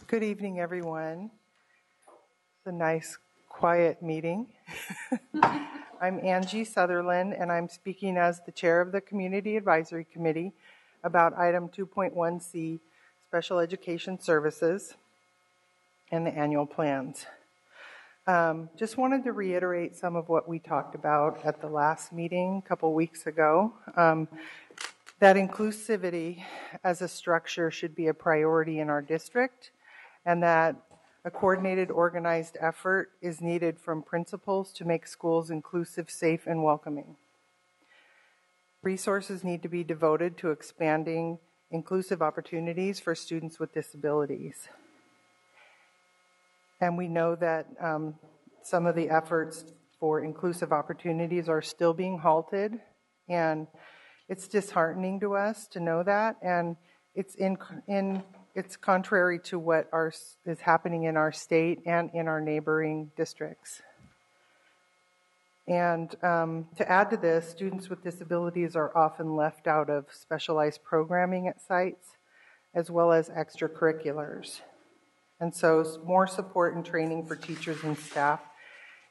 Good evening, everyone. It's a nice, quiet meeting. I'm Angie Sutherland, and I'm speaking as the chair of the Community Advisory Committee about item 2.1C, Special Education Services and the annual plans. Just wanted to reiterate some of what we talked about at the last meeting a couple weeks ago. That inclusivity as a structure should be a priority in our district, and that a coordinated, organized effort is needed from principals to make schools inclusive, safe, and welcoming. Resources need to be devoted to expanding inclusive opportunities for students with disabilities. And we know that some of the efforts for inclusive opportunities are still being halted, and it's disheartening to us to know that, and it's contrary to what is happening in our state and in our neighboring districts. And to add to this, students with disabilities are often left out of specialized programming at sites, as well as extracurriculars. And so more support and training for teachers and staff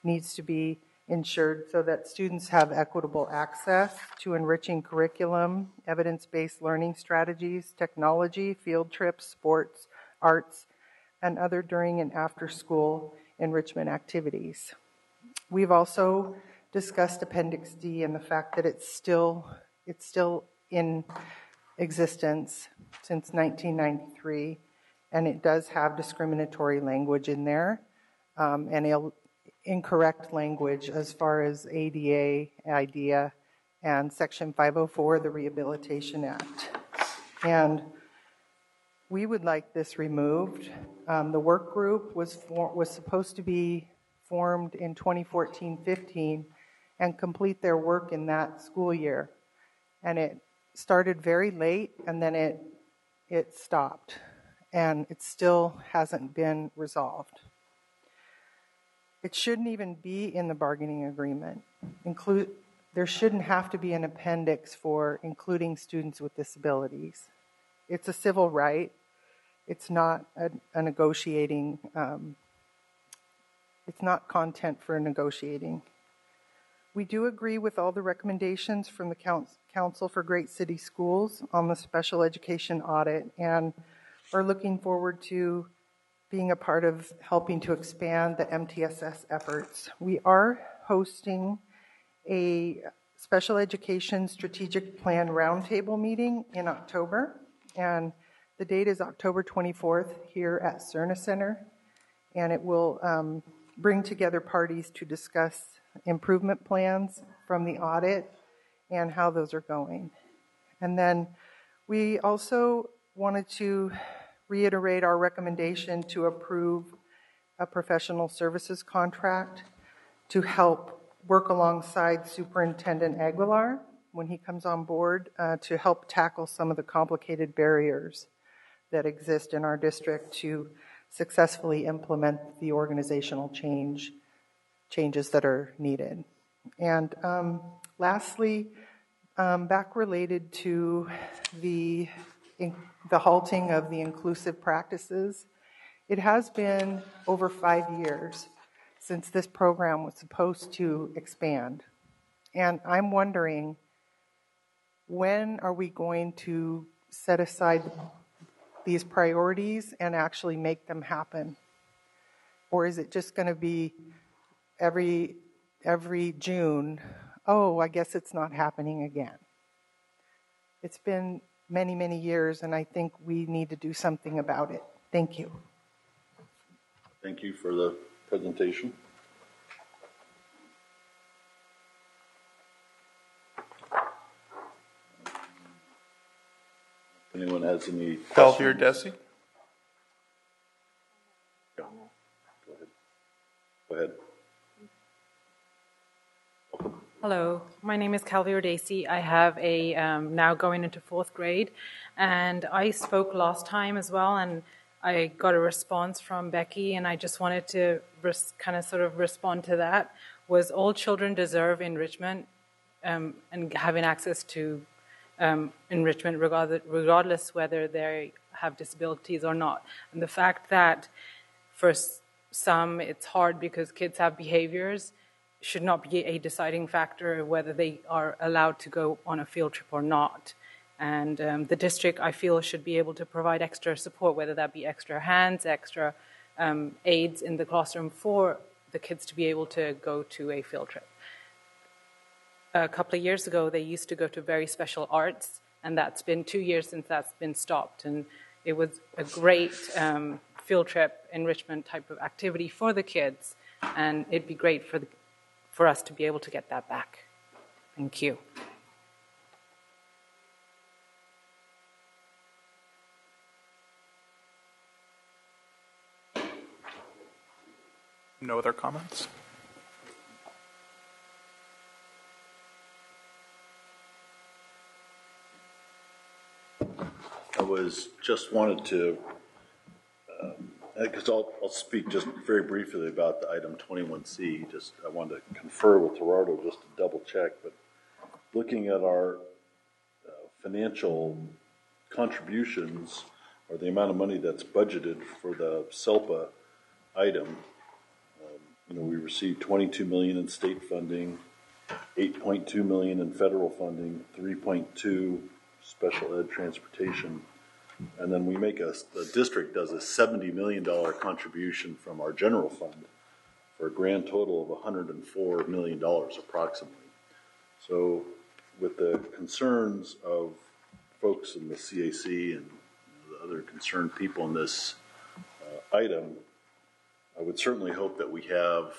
needs to be ensured so that students have equitable access to enriching curriculum, evidence-based learning strategies, technology, field trips, sports, arts, and other during and after school enrichment activities. We've also discussed Appendix D and the fact that it's still in existence since 1993, and it does have discriminatory language in there, and incorrect language as far as ADA, IDEA, and Section 504 of the Rehabilitation Act. And we would like this removed. The work group was supposed to be formed in 2014-15 and complete their work in that school year. And it started very late, and then it stopped. And it still hasn't been resolved. It shouldn't even be in the bargaining agreement. There shouldn't have to be an appendix for including students with disabilities. It's a civil right. It's not a negotiating, it's not content for negotiating. We do agree with all the recommendations from the Council for Great City Schools on the special education audit, and are looking forward to being a part of helping to expand the MTSS efforts. We are hosting a special education strategic plan roundtable meeting in October, and the date is October 24th here at Cerna Center, and it will bring together parties to discuss improvement plans from the audit and how those are going. And then we also wanted to reiterate our recommendation to approve a professional services contract to help work alongside Superintendent Aguilar when he comes on board to help tackle some of the complicated barriers that exist in our district to successfully implement the organizational changes that are needed. And lastly, back related to the halting of the inclusive practices, it has been over 5 years since this program was supposed to expand. And I'm wondering, when are we going to set aside these priorities and actually make them happen? Or is it just going to be every June, oh, I guess it's not happening again? It's been many, many years, and I think we need to do something about it. Thank you. Thank you for the presentation. If anyone has any questions? Desi? Yeah. Go ahead. Hello, my name is Calvi Ordacey. I have a now going into 4th grade, and I spoke last time as well, and I got a response from Becky, and I just wanted to kind of sort of respond to that. Was all children deserve enrichment and having access to enrichment regardless whether they have disabilities or not. And the fact that for some it's hard because kids have behaviors should not be a deciding factor whether they are allowed to go on a field trip or not. And the district, I feel, should be able to provide extra support, whether that be extra hands, extra aids in the classroom for the kids to be able to go to a field trip. A couple of years ago, they used to go to very special arts, and that's been 2 years since that's been stopped. And it was a great field trip enrichment type of activity for the kids, and it'd be great for us to be able to get that back. Thank you. No other comments? I was just wanted to, because I'll speak just very briefly about the item 21C. Just I wanted to confer with Gerardo just to double check. But looking at our financial contributions or the amount of money that's budgeted for the SELPA item, we received $22 million in state funding, $8.2 million in federal funding, $3.2 special ed transportation, and then the district does a $70 million contribution from our general fund for a grand total of $104 million approximately. So with the concerns of folks in the CAC and the other concerned people in this item, I would certainly hope that we have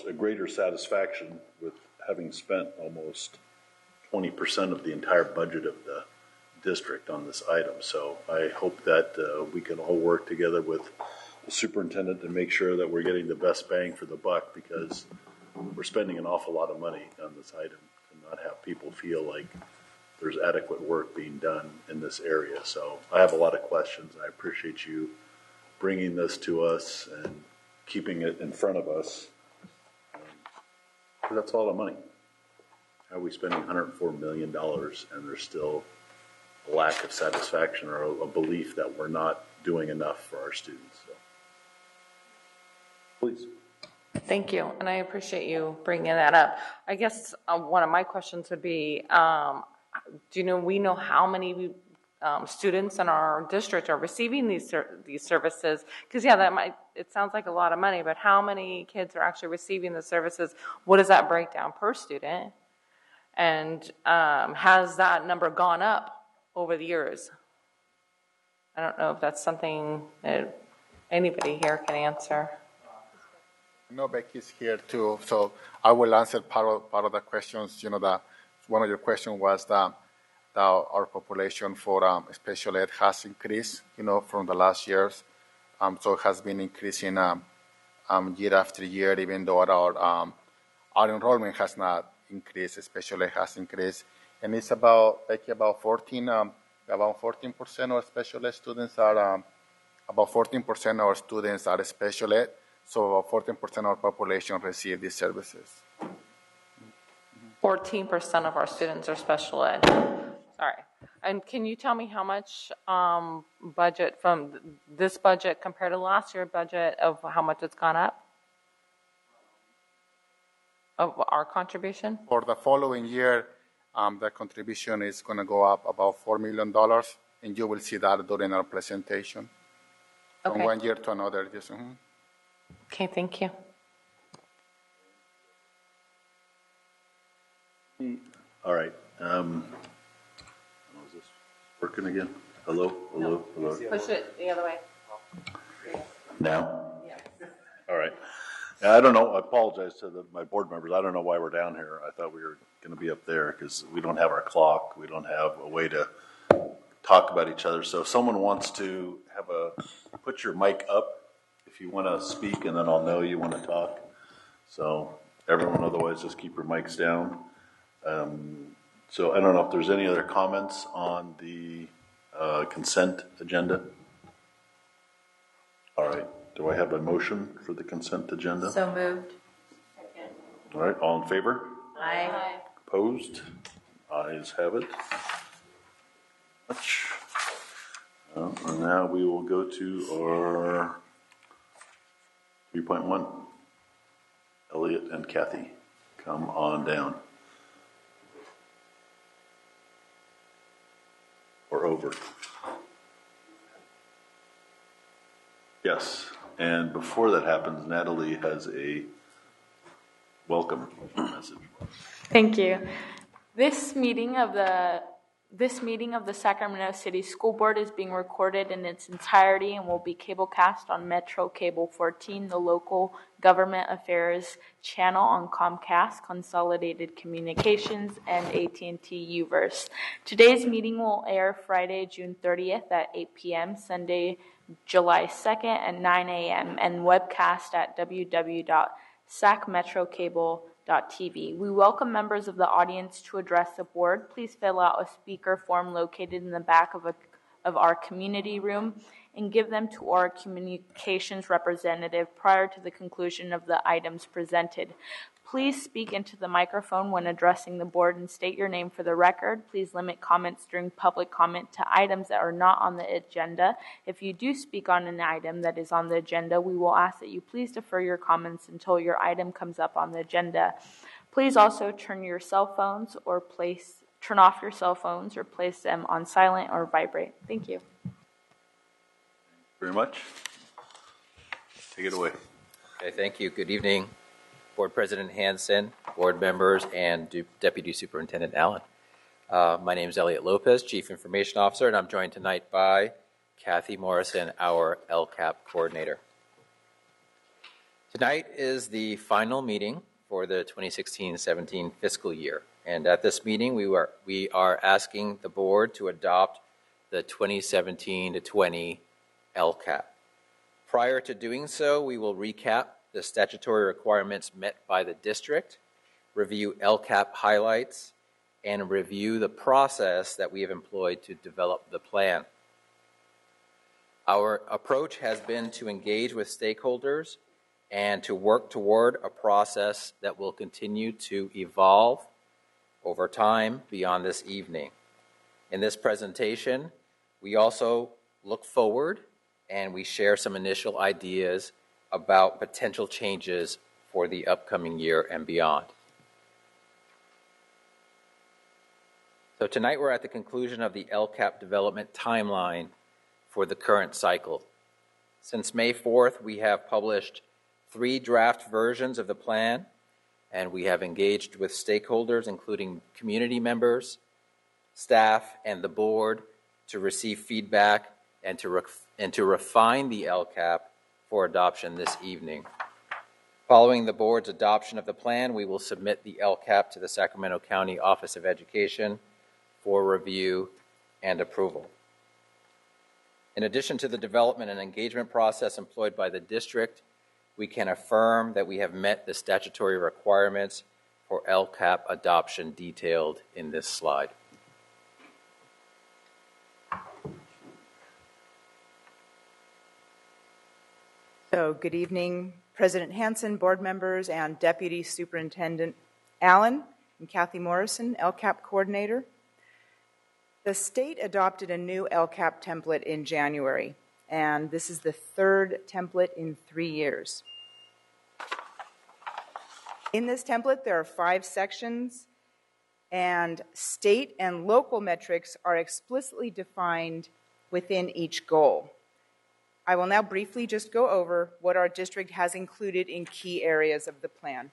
a greater satisfaction with having spent almost 20% of the entire budget of the district on this item. So I hope that we can all work together with the superintendent to make sure that we're getting the best bang for the buck, because we're spending an awful lot of money on this item and not have people feel like there's adequate work being done in this area. So I have a lot of questions. I appreciate you bringing this to us and keeping it in front of us. That's a lot of money. How are we spending $104 million and there's still a lack of satisfaction or a belief that we're not doing enough for our students? So, please. Thank you, and I appreciate you bringing that up. I guess one of my questions would be, we know how many students in our district are receiving these services? Because it sounds like a lot of money, but how many kids are actually receiving the services? What does that break down per student? And has that number gone up over the years? I don't know if that's something that anybody here can answer. No, Becky's here too, so I will answer part of the questions. That one of your questions was that our population for special ed has increased, from the last years. So it has been increasing year after year, even though our enrollment has not increased. Special ed has increased, and it's about 14% of special ed students are about 14% of our students are special ed. So about 14% of our population receive these services. 14% of our students are special ed. Sorry. And can you tell me how much budget from this budget compared to last year's budget of how much it's gone up? Of our contribution? For the following year, the contribution is going to go up about $4 million, and you will see that during our presentation. From Okay. one year to another. Just, Okay, thank you. All right. Is this working again? Hello? Push it the other way. Now? Yes. All right. I don't know. I apologize to my board members. I don't know why we're down here. I thought we were going to be up there because we don't have our clock. We don't have a way to talk about each other. So if someone wants to put your mic up if you want to speak, and then I'll know you want to talk. So everyone, otherwise, just keep your mics down. So I don't know if there's any other comments on the consent agenda. All right. Do I have a motion for the consent agenda? So moved. Second. All right. All in favor? Aye. Opposed? Ayes have it. Much. And now we will go to our 3.1. Elliot and Kathy, come on down. Or over. Yes, and before that happens, Natalie has a welcome message. Thank you. This meeting of the Sacramento City School Board is being recorded in its entirety and will be cablecast on Metro Cable 14, the local government affairs channel on Comcast, Consolidated Communications, and AT&T Uverse. Today's meeting will air Friday, June 30th at 8 p.m., Sunday, July 2nd at 9 a.m., and webcast at www.sacmetrocable.tv. We welcome members of the audience to address the board. Please fill out a speaker form located in the back of our community room and give them to our communications representative prior to the conclusion of the items presented. Please speak into the microphone when addressing the board and state your name for the record. Please limit comments during public comment to items that are not on the agenda. If you do speak on an item that is on the agenda, we will ask that you please defer your comments until your item comes up on the agenda. Please also turn off your cell phones or place them on silent or vibrate. Thank you. Very much. Take it away. Okay, thank you. Good evening, Board President Hansen, board members, and Deputy Superintendent Allen. My name is Elliot Lopez, Chief Information Officer, and I'm joined tonight by Kathy Morrison, our LCAP coordinator. Tonight is the final meeting for the 2016-17 fiscal year, and at this meeting we are asking the board to adopt the 2017-20 LCAP. Prior to doing so, we will recap the statutory requirements met by the district, review LCAP highlights, and review the process that we have employed to develop the plan. Our approach has been to engage with stakeholders and to work toward a process that will continue to evolve over time beyond this evening. In this presentation, we also look forward and we share some initial ideas about potential changes for the upcoming year and beyond. So tonight we're at the conclusion of the LCAP development timeline for the current cycle. Since May 4th, we have published 3 draft versions of the plan, and we have engaged with stakeholders, including community members, staff, and the board, to receive feedback and to refine the LCAP for adoption this evening. Following the board's adoption of the plan, we will submit the LCAP to the Sacramento County Office of Education for review and approval. In addition to the development and engagement process employed by the district, we can affirm that we have met the statutory requirements for LCAP adoption detailed in this slide. So, good evening, President Hansen, board members, and Deputy Superintendent Allen and Kathy Morrison, LCAP coordinator. The state adopted a new LCAP template in January, and this is the 3rd template in 3 years. In this template, there are 5 sections, and state and local metrics are explicitly defined within each goal. I will now briefly just go over what our district has included in key areas of the plan.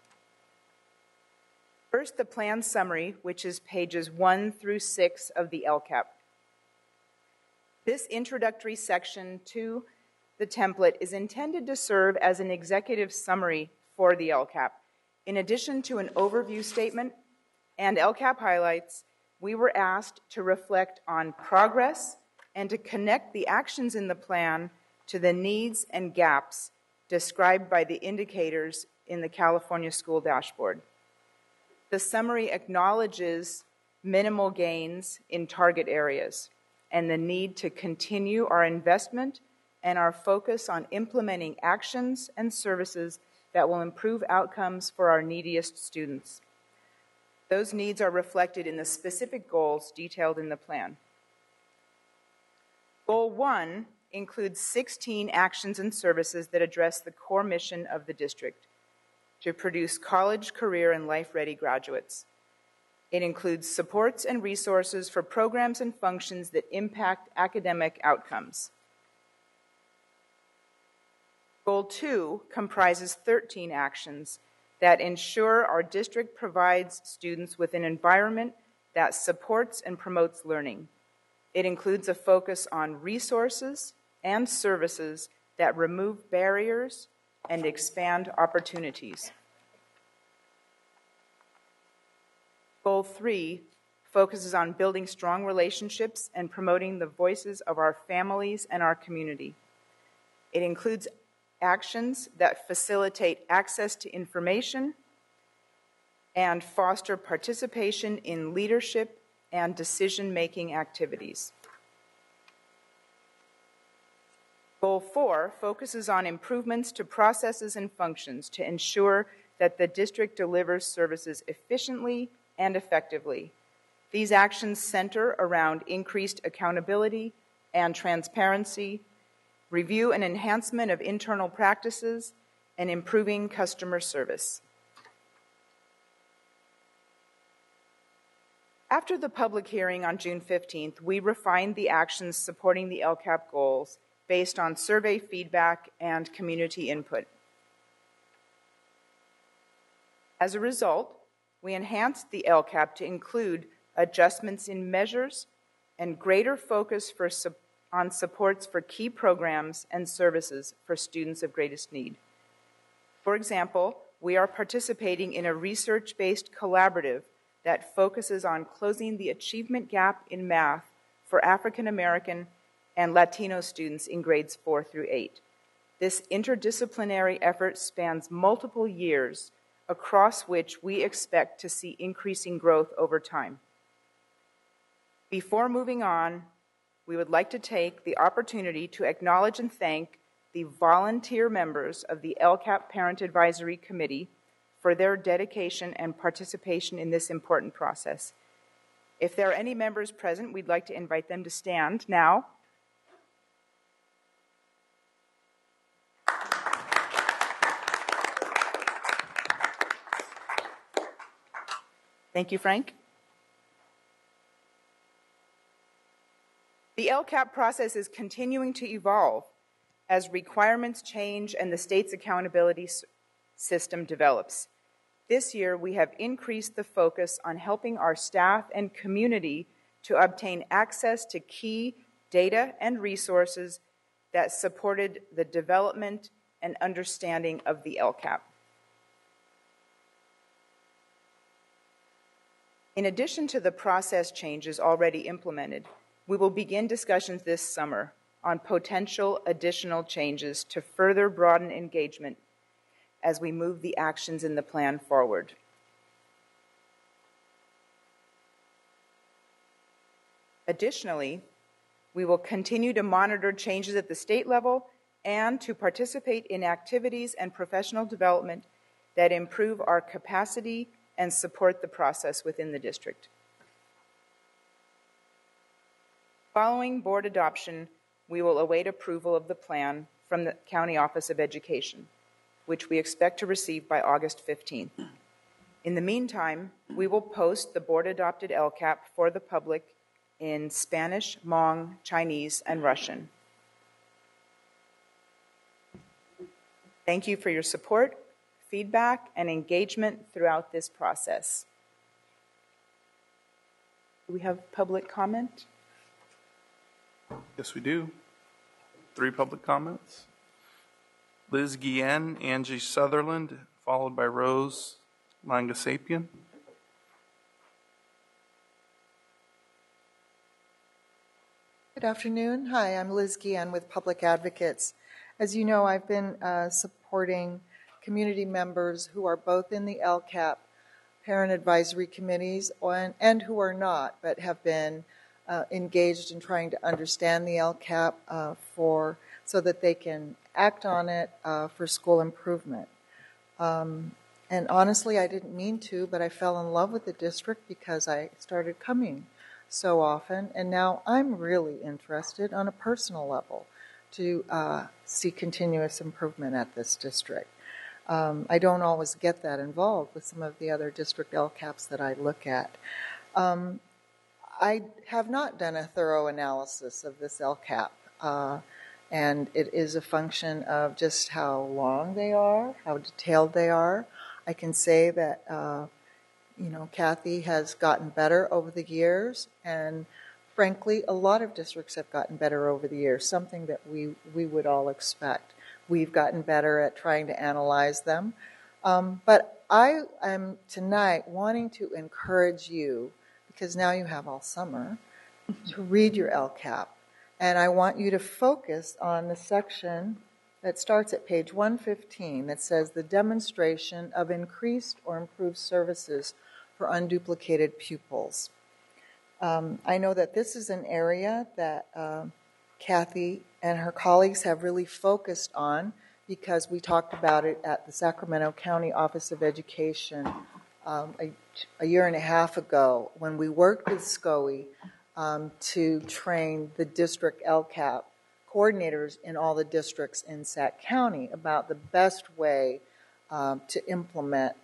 First, the plan summary, which is pages 1 through 6 of the LCAP. This introductory section to the template is intended to serve as an executive summary for the LCAP. In addition to an overview statement and LCAP highlights, we were asked to reflect on progress and to connect the actions in the plan to the needs and gaps described by the indicators in the California School Dashboard. The summary acknowledges minimal gains in target areas and the need to continue our investment and our focus on implementing actions and services that will improve outcomes for our neediest students. Those needs are reflected in the specific goals detailed in the plan. Goal 1 includes 16 actions and services that address the core mission of the district: to produce college, career, and life-ready graduates. It includes supports and resources for programs and functions that impact academic outcomes. Goal 2 comprises 13 actions that ensure our district provides students with an environment that supports and promotes learning. It includes a focus on resources and services that remove barriers and expand opportunities. Goal 3 focuses on building strong relationships and promoting the voices of our families and our community. It includes actions that facilitate access to information and foster participation in leadership and decision-making activities. Goal 4 focuses on improvements to processes and functions to ensure that the district delivers services efficiently and effectively. These actions center around increased accountability and transparency, review and enhancement of internal practices, and improving customer service. After the public hearing on June 15th, we refined the actions supporting the LCAP goals based on survey feedback and community input. As a result, we enhanced the LCAP to include adjustments in measures and greater focus on supports for key programs and services for students of greatest need. For example, we are participating in a research-based collaborative that focuses on closing the achievement gap in math for African American and Latino students in grades 4 through 8. This interdisciplinary effort spans multiple years, across which we expect to see increasing growth over time. Before moving on, we would like to take the opportunity to acknowledge and thank the volunteer members of the LCAP Parent Advisory Committee for their dedication and participation in this important process. If there are any members present, we'd like to invite them to stand now. Thank you, Frank. The LCAP process is continuing to evolve as requirements change and the state's accountability system develops. This year, we have increased the focus on helping our staff and community to obtain access to key data and resources that supported the development and understanding of the LCAP. In addition to the process changes already implemented, we will begin discussions this summer on potential additional changes to further broaden engagement as we move the actions in the plan forward. Additionally, we will continue to monitor changes at the state level and to participate in activities and professional development that improve our capacity and support the process within the district. Following board adoption, we will await approval of the plan from the County Office of Education, which we expect to receive by August 15th. In the meantime, we will post the board-adopted LCAP for the public in Spanish, Hmong, Chinese, and Russian. Thank you for your support, feedback, and engagement throughout this process. Do we have public comment? Yes, we do. 3 public comments. Liz Guillen, Angie Sutherland, followed by Rose Langasapian. Good afternoon. Hi, I'm Liz Guillen with Public Advocates. As you know, I've been supporting community members who are both in the LCAP parent advisory committees and who are not, but have been engaged in trying to understand the LCAP so that they can act on it for school improvement. And honestly, I didn't mean to, but I fell in love with the district because I started coming so often, and now I'm really interested on a personal level to see continuous improvement at this district. I don't always get that involved with some of the other district LCAPs that I look at. I have not done a thorough analysis of this LCAP, and it is a function of just how long they are, how detailed they are. I can say that, Kathy has gotten better over the years, and frankly, a lot of districts have gotten better over the years, something that we would all expect. We've gotten better at trying to analyze them. But I am tonight wanting to encourage you, because now you have all summer, to read your LCAP. And I want you to focus on the section that starts at page 115 that says the demonstration of increased or improved services for unduplicated pupils. I know that this is an area that Kathy and her colleagues have really focused on, because we talked about it at the Sacramento County Office of Education a year and a half ago when we worked with SCOE to train the district LCAP coordinators in all the districts in Sac County about the best way to implement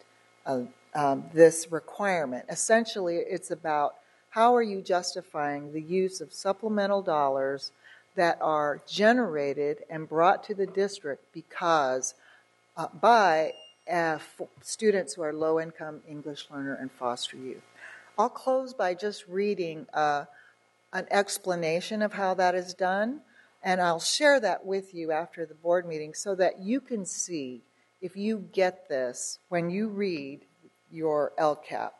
this requirement. Essentially, it's about how are you justifying the use of supplemental dollars that are generated and brought to the district because by students who are low-income English learner and foster youth. I'll close by just reading an explanation of how that is done, and I'll share that with you after the board meeting so that you can see if you get this when you read your LCAP.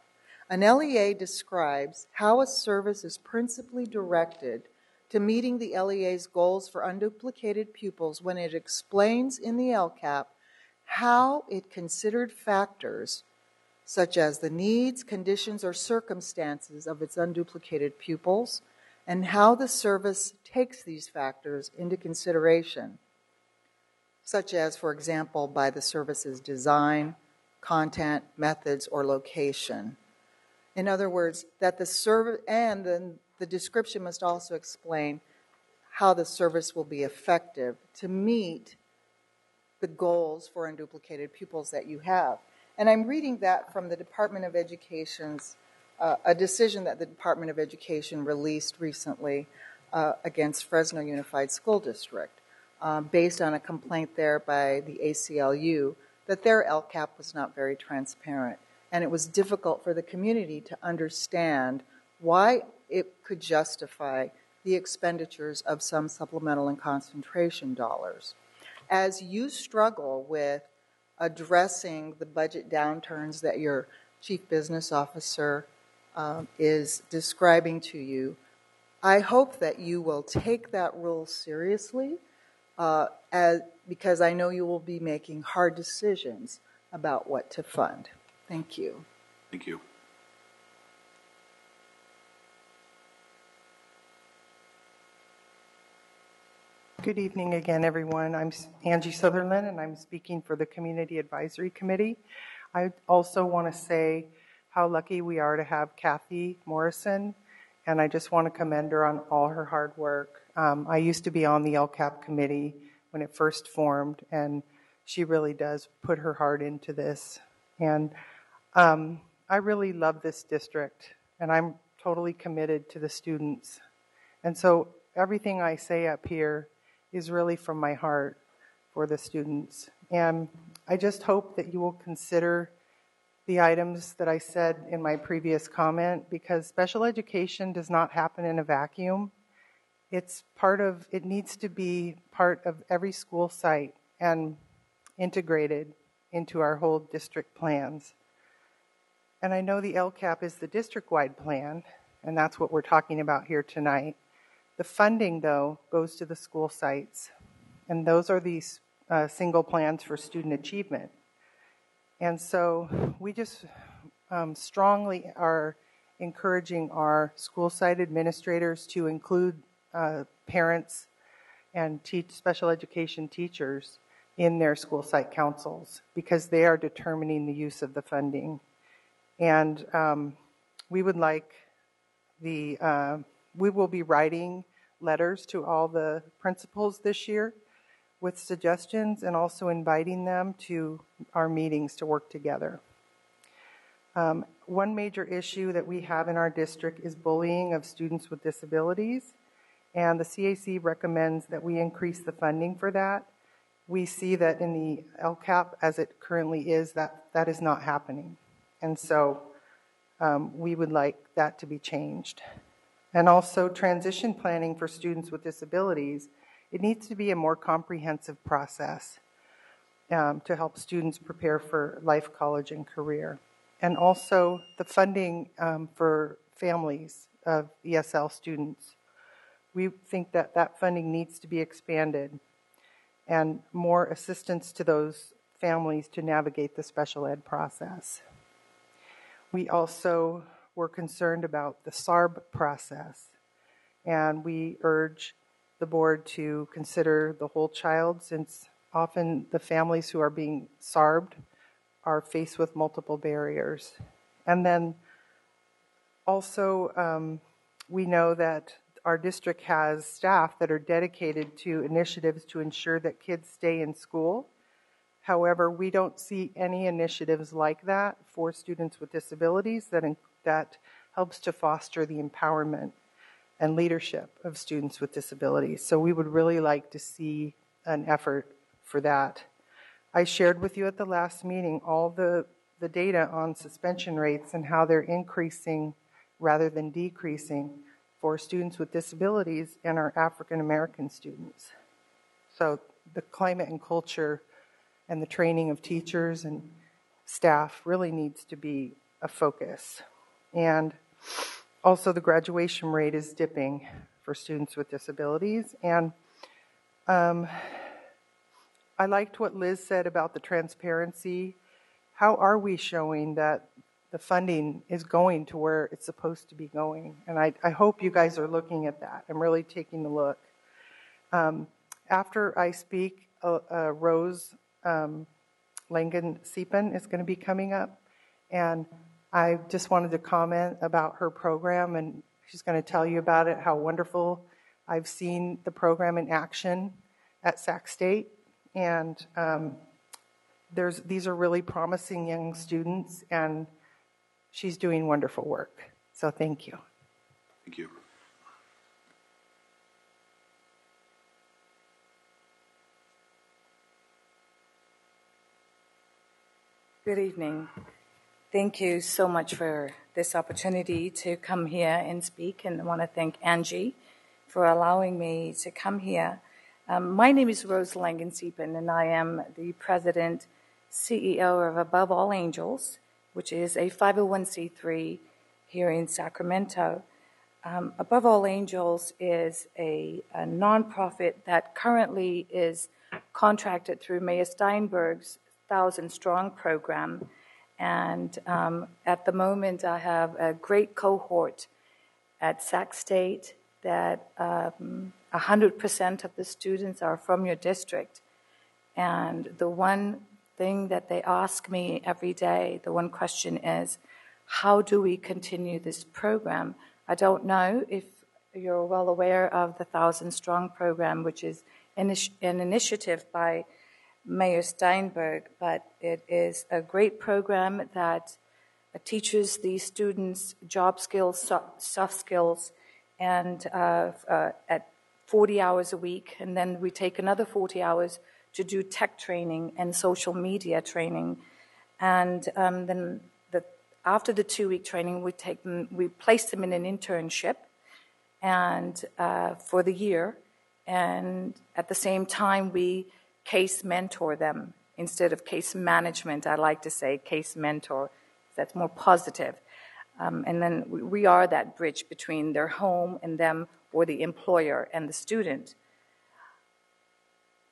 An LEA describes how a service is principally directed to meeting the LEA's goals for unduplicated pupils when it explains in the LCAP how it considered factors such as the needs, conditions, or circumstances of its unduplicated pupils, and how the service takes these factors into consideration, such as, for example, by the service's design, content, methods, or location. In other words, that the service, and then the description must also explain how the service will be effective to meet the goals for unduplicated pupils that you have. And I'm reading that from the Department of Education's, a decision that the Department of Education released recently against Fresno Unified School District, based on a complaint there by the ACLU that their LCAP was not very transparent. And it was difficult for the community to understand why it could justify the expenditures of some supplemental and concentration dollars. As you struggle with addressing the budget downturns that your chief business officer is describing to you, I hope that you will take that rule seriously because I know you will be making hard decisions about what to fund. Thank you. Thank you. Good evening again, everyone. I'm Angie Sutherland, and I'm speaking for the Community Advisory Committee. I also want to say how lucky we are to have Kathy Morrison, and I just want to commend her on all her hard work. I used to be on the LCAP committee when it first formed, and she really does put her heart into this. And I really love this district, and I'm totally committed to the students. And so everything I say up here is really from my heart for the students. And I just hope that you will consider the items that I said in my previous comment, because special education does not happen in a vacuum. It needs to be part of every school site and integrated into our whole district plans. And I know the LCAP is the district-wide plan, and that's what we're talking about here tonight. The funding, though, goes to the school sites, and those are these single plans for student achievement. And so we just strongly are encouraging our school site administrators to include parents and special education teachers in their school site councils, because they are determining the use of the funding. And we would like we will be writing letters to all the principals this year with suggestions and also inviting them to our meetings to work together. One major issue that we have in our district is bullying of students with disabilities, and the CAC recommends that we increase the funding for that. We see that in the LCAP, as it currently is, that is not happening. And so we would like that to be changed. And also transition planning for students with disabilities. It needs to be a more comprehensive process to help students prepare for life, college, and career. And also the funding for families of ESL students. We think that that funding needs to be expanded and more assistance to those families to navigate the special ed process. We also were concerned about the SARB process, and we urge the board to consider the whole child, since often the families who are being SARBed are faced with multiple barriers. And then also we know that our district has staff that are dedicated to initiatives to ensure that kids stay in school. However, we don't see any initiatives like that for students with disabilities that helps to foster the empowerment and leadership of students with disabilities. So we would really like to see an effort for that. I shared with you at the last meeting all the data on suspension rates and how they're increasing rather than decreasing for students with disabilities and our African American students. So the climate and culture and the training of teachers and staff really needs to be a focus. And also the graduation rate is dipping for students with disabilities. And I liked what Liz said about the transparency. How are we showing that the funding is going to where it's supposed to be going? And I hope you guys are looking at that. I'm really taking a look. After I speak, Rose Langen-Siepen is going to be coming up. And I just wanted to comment about her program, and she's going to tell you about it, how wonderful I've seen the program in action at Sac State. And these are really promising young students, and she's doing wonderful work. So thank you. Thank you. Good evening. Thank you so much for this opportunity to come here and speak, and I want to thank Angie for allowing me to come here. My name is Rose Langen-Siepen, and I am the president, CEO of Above All Angels, which is a 501c3 here in Sacramento. Above All Angels is a nonprofit that currently is contracted through Mayor Steinberg's 1,000 Strong program. And at the moment, I have a great cohort at Sac State that 100% of the students are from your district. And the one thing that they ask me every day, the one question is, how do we continue this program? I don't know if you're well aware of the 1,000 Strong program, which is an initiative by Mayor Steinberg, but it is a great program that teaches the students job skills, soft skills, and at 40 hours a week, and then we take another 40 hours to do tech training and social media training. And then after the 2-week training, we place them in an internship and for the year, and at the same time we case mentor them instead of case management. I like to say case mentor. That's more positive. And then we are that bridge between their home and them, or the employer and the student.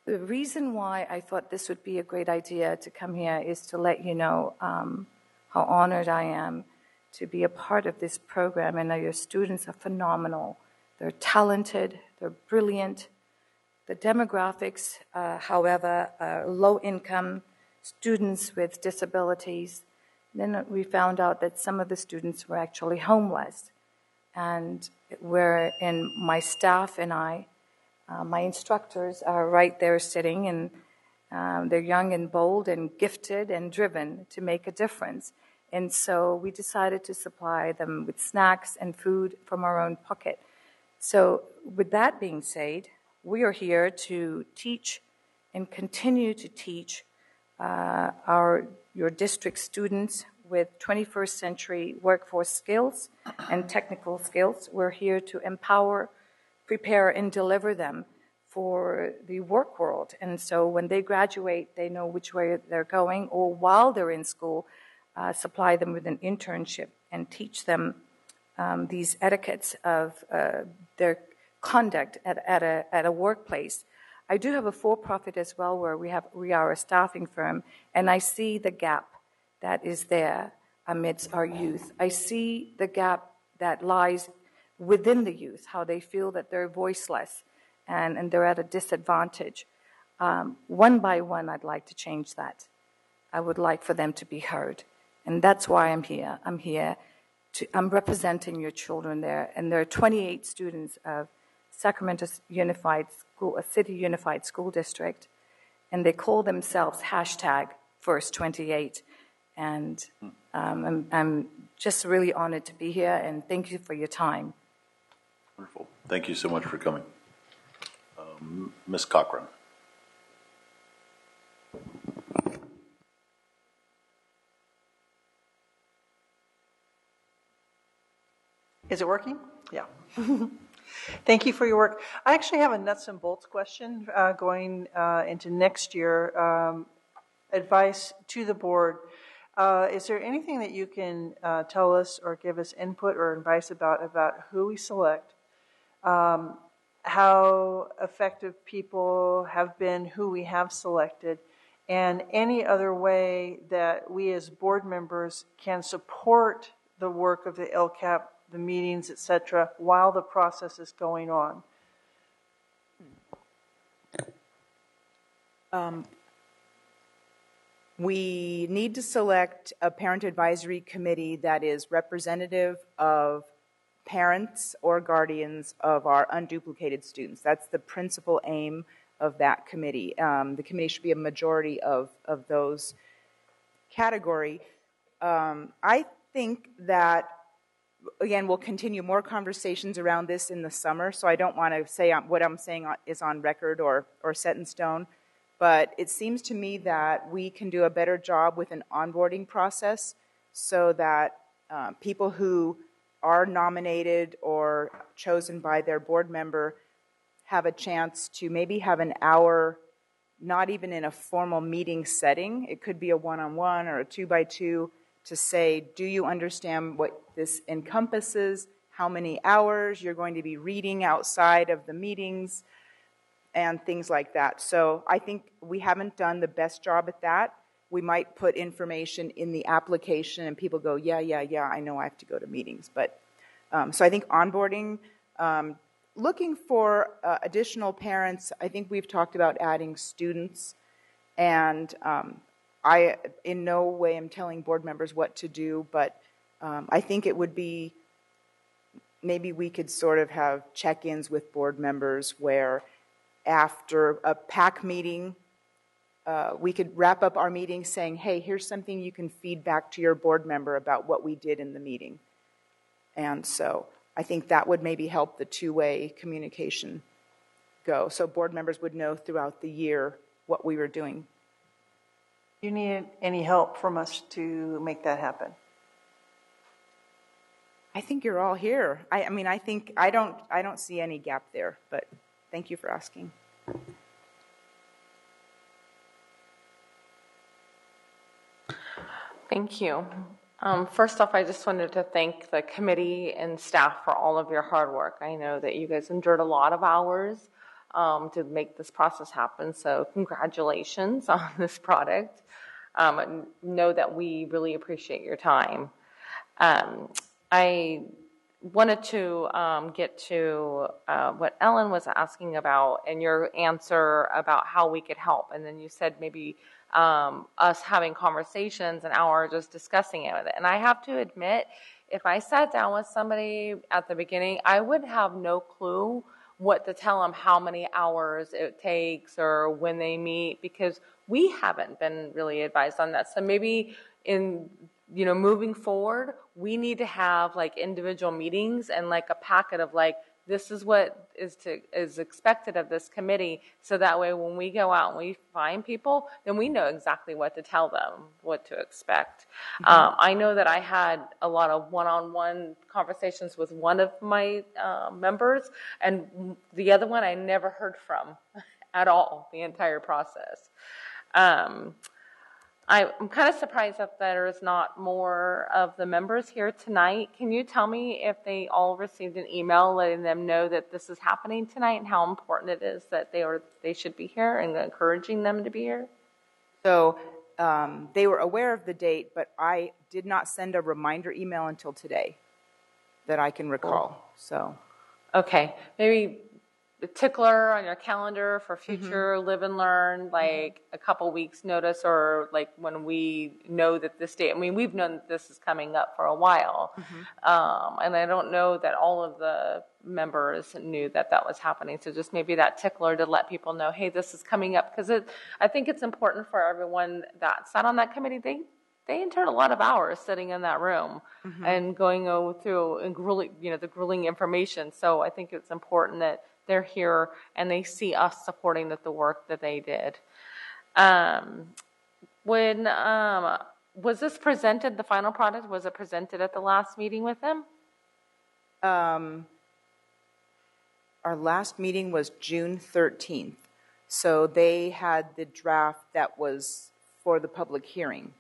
The reason why I thought this would be a great idea to come here is to let you know how honored I am to be a part of this program, and that your students are phenomenal. They're talented, they're brilliant. The demographics, however, are low-income students with disabilities. Then we found out that some of the students were actually homeless. and wherein my staff and I, my instructors are right there sitting, and they're young and bold and gifted and driven to make a difference. And so we decided to supply them with snacks and food from our own pocket. So with that being said, we are here to teach and continue to teach your district students with 21st century workforce skills and technical skills. We're here to empower, prepare, and deliver them for the work world. And so when they graduate, they know which way they're going, or while they're in school, supply them with an internship and teach them these etiquettes of their conduct at a workplace. I do have a for-profit as well, where we are a staffing firm, and I see the gap that is there amidst our youth. I see the gap that lies within the youth, how they feel that they're voiceless and they're at a disadvantage. One by one, I'd like to change that. I would like for them to be heard. And that's why I'm here. I'm representing your children there. And there are 28 students of Sacramento Unified School, a city unified school district, and they call themselves #First28. And I'm just really honored to be here, and thank you for your time. Wonderful. Thank you so much for coming. Ms. Cochran. Is it working? Yeah. Thank you for your work. I actually have a nuts and bolts question going into next year. Advice to the board. Is there anything that you can tell us or give us input or advice about who we select, how effective people have been who we have selected, and any other way that we as board members can support the work of the LCAP, the meetings, etc., while the process is going on? We need to select a parent advisory committee that is representative of parents or guardians of our unduplicated students. That's the principal aim of that committee. The committee should be a majority of those category. I think that, again, we'll continue more conversations around this in the summer, so I don't want to say what I'm saying is on record or set in stone. But it seems to me that we can do a better job with an onboarding process so that people who are nominated or chosen by their board member have a chance to maybe have an hour, not even in a formal meeting setting. It could be a one-on-one or a 2x2 to say, do you understand what this encompasses, how many hours you're going to be reading outside of the meetings, and things like that. So I think we haven't done the best job at that. We might put information in the application and people go, yeah, I know I have to go to meetings. But so I think onboarding, looking for additional parents. I think we've talked about adding students, and I in no way am telling board members what to do, but I think it would be, maybe we could sort of have check-ins with board members where after a PAC meeting, we could wrap up our meeting saying, hey, here's something you can feed back to your board member about what we did in the meeting. And so I think that would maybe help the two-way communication go, so board members would know throughout the year what we were doing. Do you need any help from us to make that happen? I think you're all here. I mean, I think I don't see any gap there, but thank you for asking. Thank you. First off, I just wanted to thank the committee and staff for all of your hard work. I know that you guys endured a lot of hours to make this process happen, so congratulations on this product. Know that we really appreciate your time. I wanted to get to what Ellen was asking about and your answer about how we could help. And then you said maybe us having conversations, an hour just discussing it. And I have to admit, if I sat down with somebody at the beginning, I would have no clue what to tell them, how many hours it takes or when they meet, because we haven't been really advised on that. So maybe in, moving forward, we need to have like individual meetings and like a packet of like, this is what is expected of this committee, so that way when we go out and we find people, then we know exactly what to tell them, what to expect. I know that I had a lot of one-on-one conversations with one of my members, and the other one I never heard from at all the entire process. I'm kind of surprised that there is not more of the members here tonight. Can you tell me if they all received an email letting them know that this is happening tonight and how important it is that they should be here and encouraging them to be here? So they were aware of the date, but I did not send a reminder email until today that I can recall. So, okay, maybe a tickler on your calendar for future live and learn, like a couple weeks notice, or like when we know that this date, I mean, we've known that this is coming up for a while. And I don't know that all of the members knew that that was happening. So just maybe that tickler to let people know, hey, this is coming up. Because I think it's important for everyone that sat on that committee. They entered a lot of hours sitting in that room and going through and grueling, the grueling information. So I think it's important that they're here and they see us supporting the work that they did. When was this presented, the final product, was it presented at the last meeting with them? Our last meeting was June 13th. So they had the draft that was for the public hearing.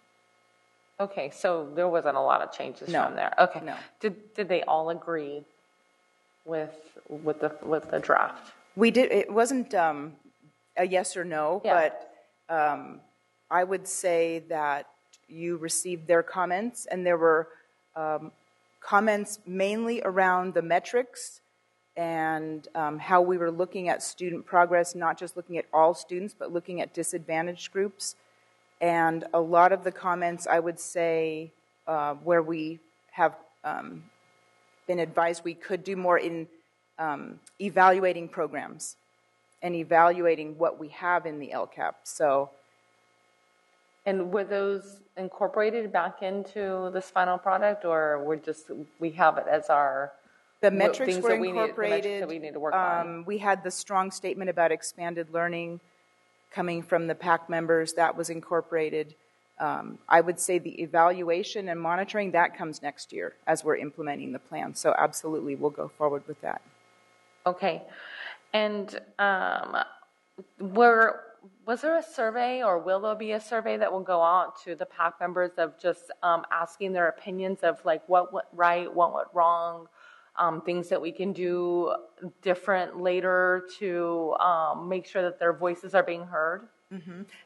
Okay, so there wasn't a lot of changes from there. Okay. No. Did they all agree with the draft? We did. It wasn't a yes or no, but I would say that you received their comments, and there were comments mainly around the metrics and how we were looking at student progress, not just looking at all students, but looking at disadvantaged groups. And a lot of the comments, I would say, where we have been advised we could do more in evaluating programs and evaluating what we have in the LCAP. So, and were those incorporated back into this final product, or we have it as our the metrics things were that incorporated. We need to work on? We had the strong statement about expanded learning coming from the PAC members. That was incorporated. I would say the evaluation and monitoring, that comes next year as we're implementing the plan. So absolutely, we'll go forward with that. Okay. And was there a survey, or will there be a survey that will go out to the PAC members of just asking their opinions of like what went right, what went wrong, things that we can do different later to make sure that their voices are being heard?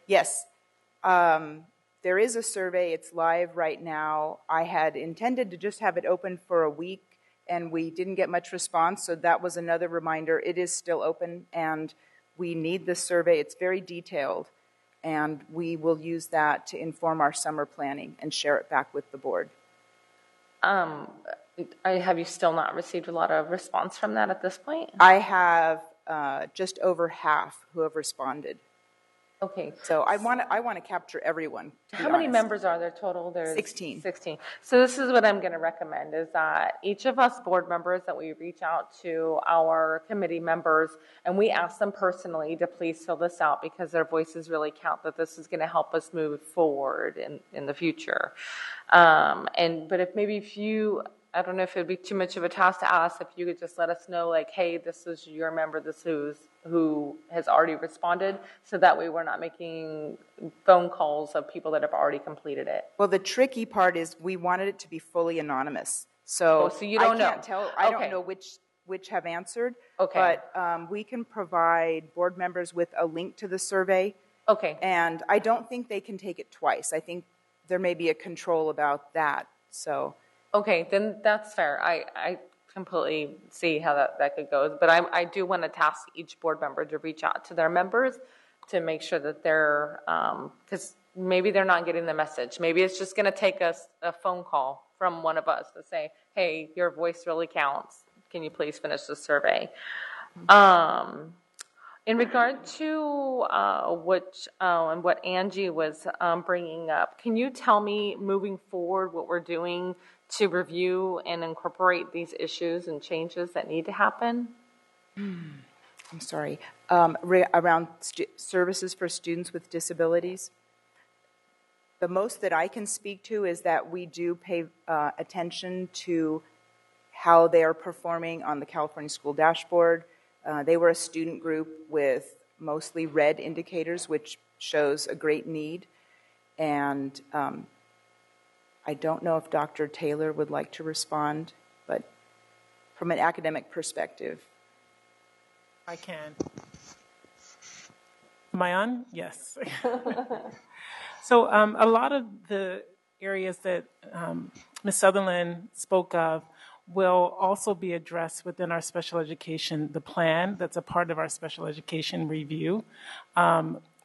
Yes. There is a survey. It's live right now. I had intended to just have it open for a week, and we didn't get much response, so that was another reminder. It is still open, and we need the survey. It's very detailed, and we will use that to inform our summer planning and share it back with the board. Have you still not received a lot of response from that at this point? I have just over half who have responded. Okay. So I want to capture everyone. How many members are there total? There's 16. 16. So this is what I'm going to recommend, is that each of us board members, that we reach out to our committee members and we ask them personally to please fill this out, because their voices really count, that this is going to help us move forward in the future. But if you, I don't know if it would be too much of a task to ask if you could just let us know, like, hey, this is your member, this is who has already responded, so that way we're not making phone calls of people that have already completed it. Well, the tricky part is we wanted it to be fully anonymous. So, you don't know. I can't tell. I don't know which have answered. Okay. But we can provide board members with a link to the survey. Okay. And I don't think they can take it twice. I think there may be a control about that. So. Okay, then that's fair. I completely see how that could go. But I do want to task each board member to reach out to their members to make sure that they're, because maybe they're not getting the message. Maybe it's just going to take us a phone call from one of us to say, hey, your voice really counts. Can you please finish the survey? In regard to what Angie was bringing up, can you tell me moving forward what we're doing to review and incorporate these issues and changes that need to happen? I'm sorry. Around services for students with disabilities, the most that I can speak to is that we do pay attention to how they are performing on the California School Dashboard. They were a student group with mostly red indicators, which shows a great need. And I don't know if Dr. Taylor would like to respond, but from an academic perspective. I can. Am I on? Yes. So a lot of the areas that Ms. Sutherland spoke of will also be addressed within our special education, the plan that's a part of our special education review.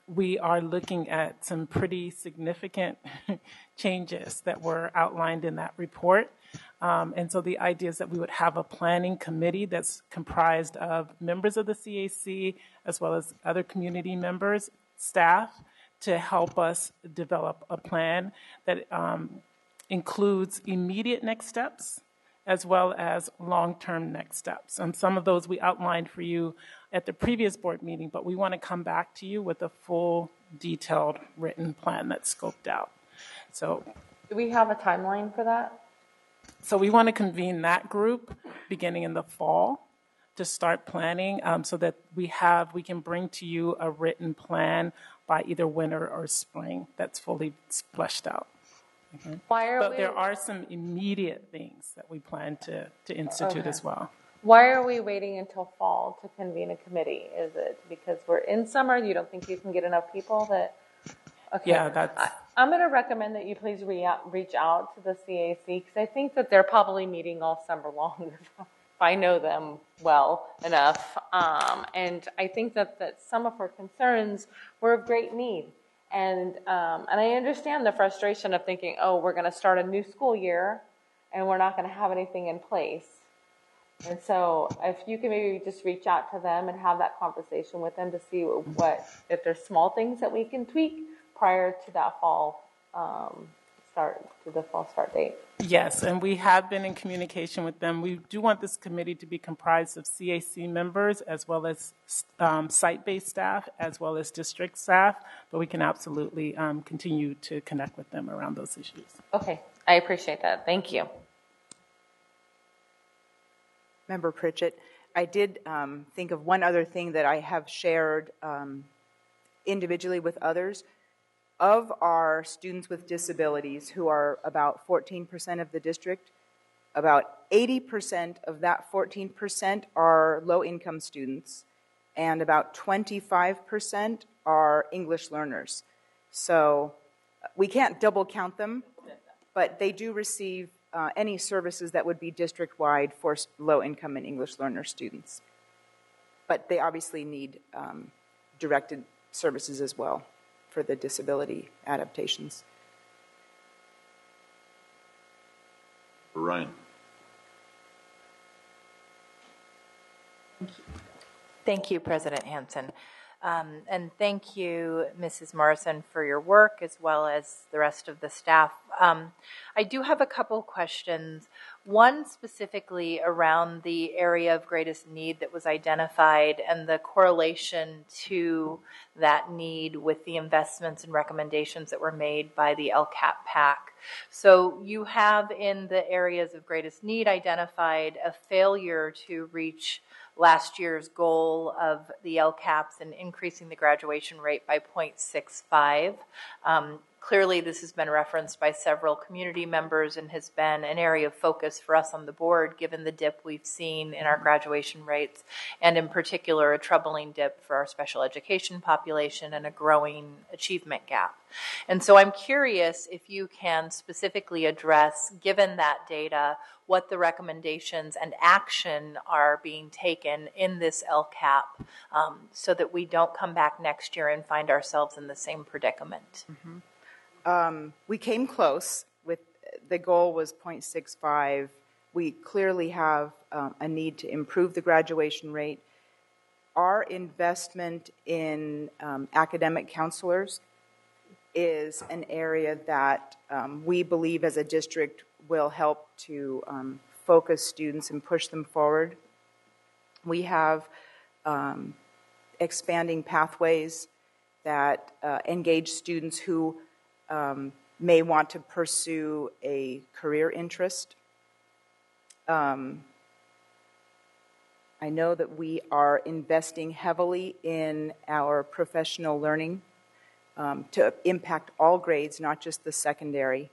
We are looking at some pretty significant changes that were outlined in that report. And so the idea is that we would have a planning committee that's comprised of members of the CAC as well as other community members, staff, to help us develop a plan that includes immediate next steps as well as long-term next steps. And some of those we outlined for you at the previous board meeting, but we want to come back to you with a full, detailed, written plan that's scoped out. So, do we have a timeline for that? So we want to convene that group beginning in the fall to start planning so that we can bring to you a written plan by either winter or spring that's fully fleshed out. Okay. But there are some immediate things that we plan to institute as well. Why are we waiting until fall to convene a committee? Is it because we're in summer? You don't think you can get enough people that... Okay. Yeah, I'm going to recommend that you please reach out to the CAC because I think that they're probably meeting all summer long if I know them well enough. And I think that some of her concerns were of great need. And I understand the frustration of thinking, oh, we're going to start a new school year and we're not going to have anything in place. And so if you can maybe just reach out to them and have that conversation with them to see if there's small things that we can tweak prior to that fall start date. Yes, and we have been in communication with them. We do want this committee to be comprised of CAC members as well as site-based staff as well as district staff, but we can absolutely continue to connect with them around those issues. Okay, I appreciate that. Thank you. Member Pritchett, I did think of one other thing that I have shared individually with others. Of our students with disabilities, who are about 14% of the district, about 80% of that 14% are low-income students, and about 25% are English learners. So we can't double count them, but they do receive any services that would be district-wide for low-income and English learner students. But they obviously need directed services as well for the disability adaptations. Ryan. Thank you, President Hansen. And thank you, Mrs. Morrison, for your work as well as the rest of the staff. I do have a couple questions. One specifically around the area of greatest need that was identified and the correlation to that need with the investments and recommendations that were made by the LCAP PAC. So you have in the areas of greatest need identified a failure to reach last year's goal of the LCAPs and increasing the graduation rate by 0.65. Clearly, this has been referenced by several community members and has been an area of focus for us on the board, given the dip we've seen in our graduation rates, and in particular, a troubling dip for our special education population and a growing achievement gap. And so I'm curious if you can specifically address, given that data, what the recommendations and action are being taken in this LCAP so that we don't come back next year and find ourselves in the same predicament. Mm-hmm. We came close. With the goal was 0.65. We clearly have a need to improve the graduation rate. Our investment in academic counselors is an area that we believe as a district will help to focus students and push them forward. We have expanding pathways that engage students who may want to pursue a career interest. I know that we are investing heavily in our professional learning to impact all grades, not just the secondary.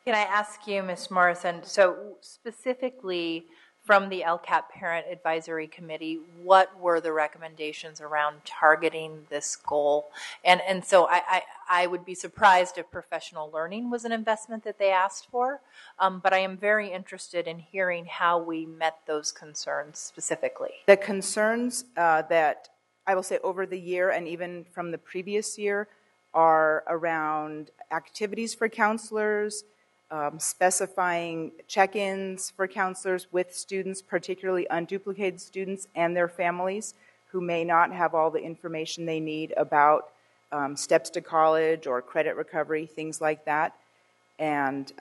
Can I ask you, Ms. Morrison, so specifically from the LCAP Parent Advisory Committee, what were the recommendations around targeting this goal? And so I would be surprised if professional learning was an investment that they asked for, but I am very interested in hearing how we met those concerns specifically. The concerns that I will say over the year and even from the previous year are around activities for counselors, specifying check-ins for counselors with students, particularly unduplicated students and their families who may not have all the information they need about steps to college or credit recovery, things like that. And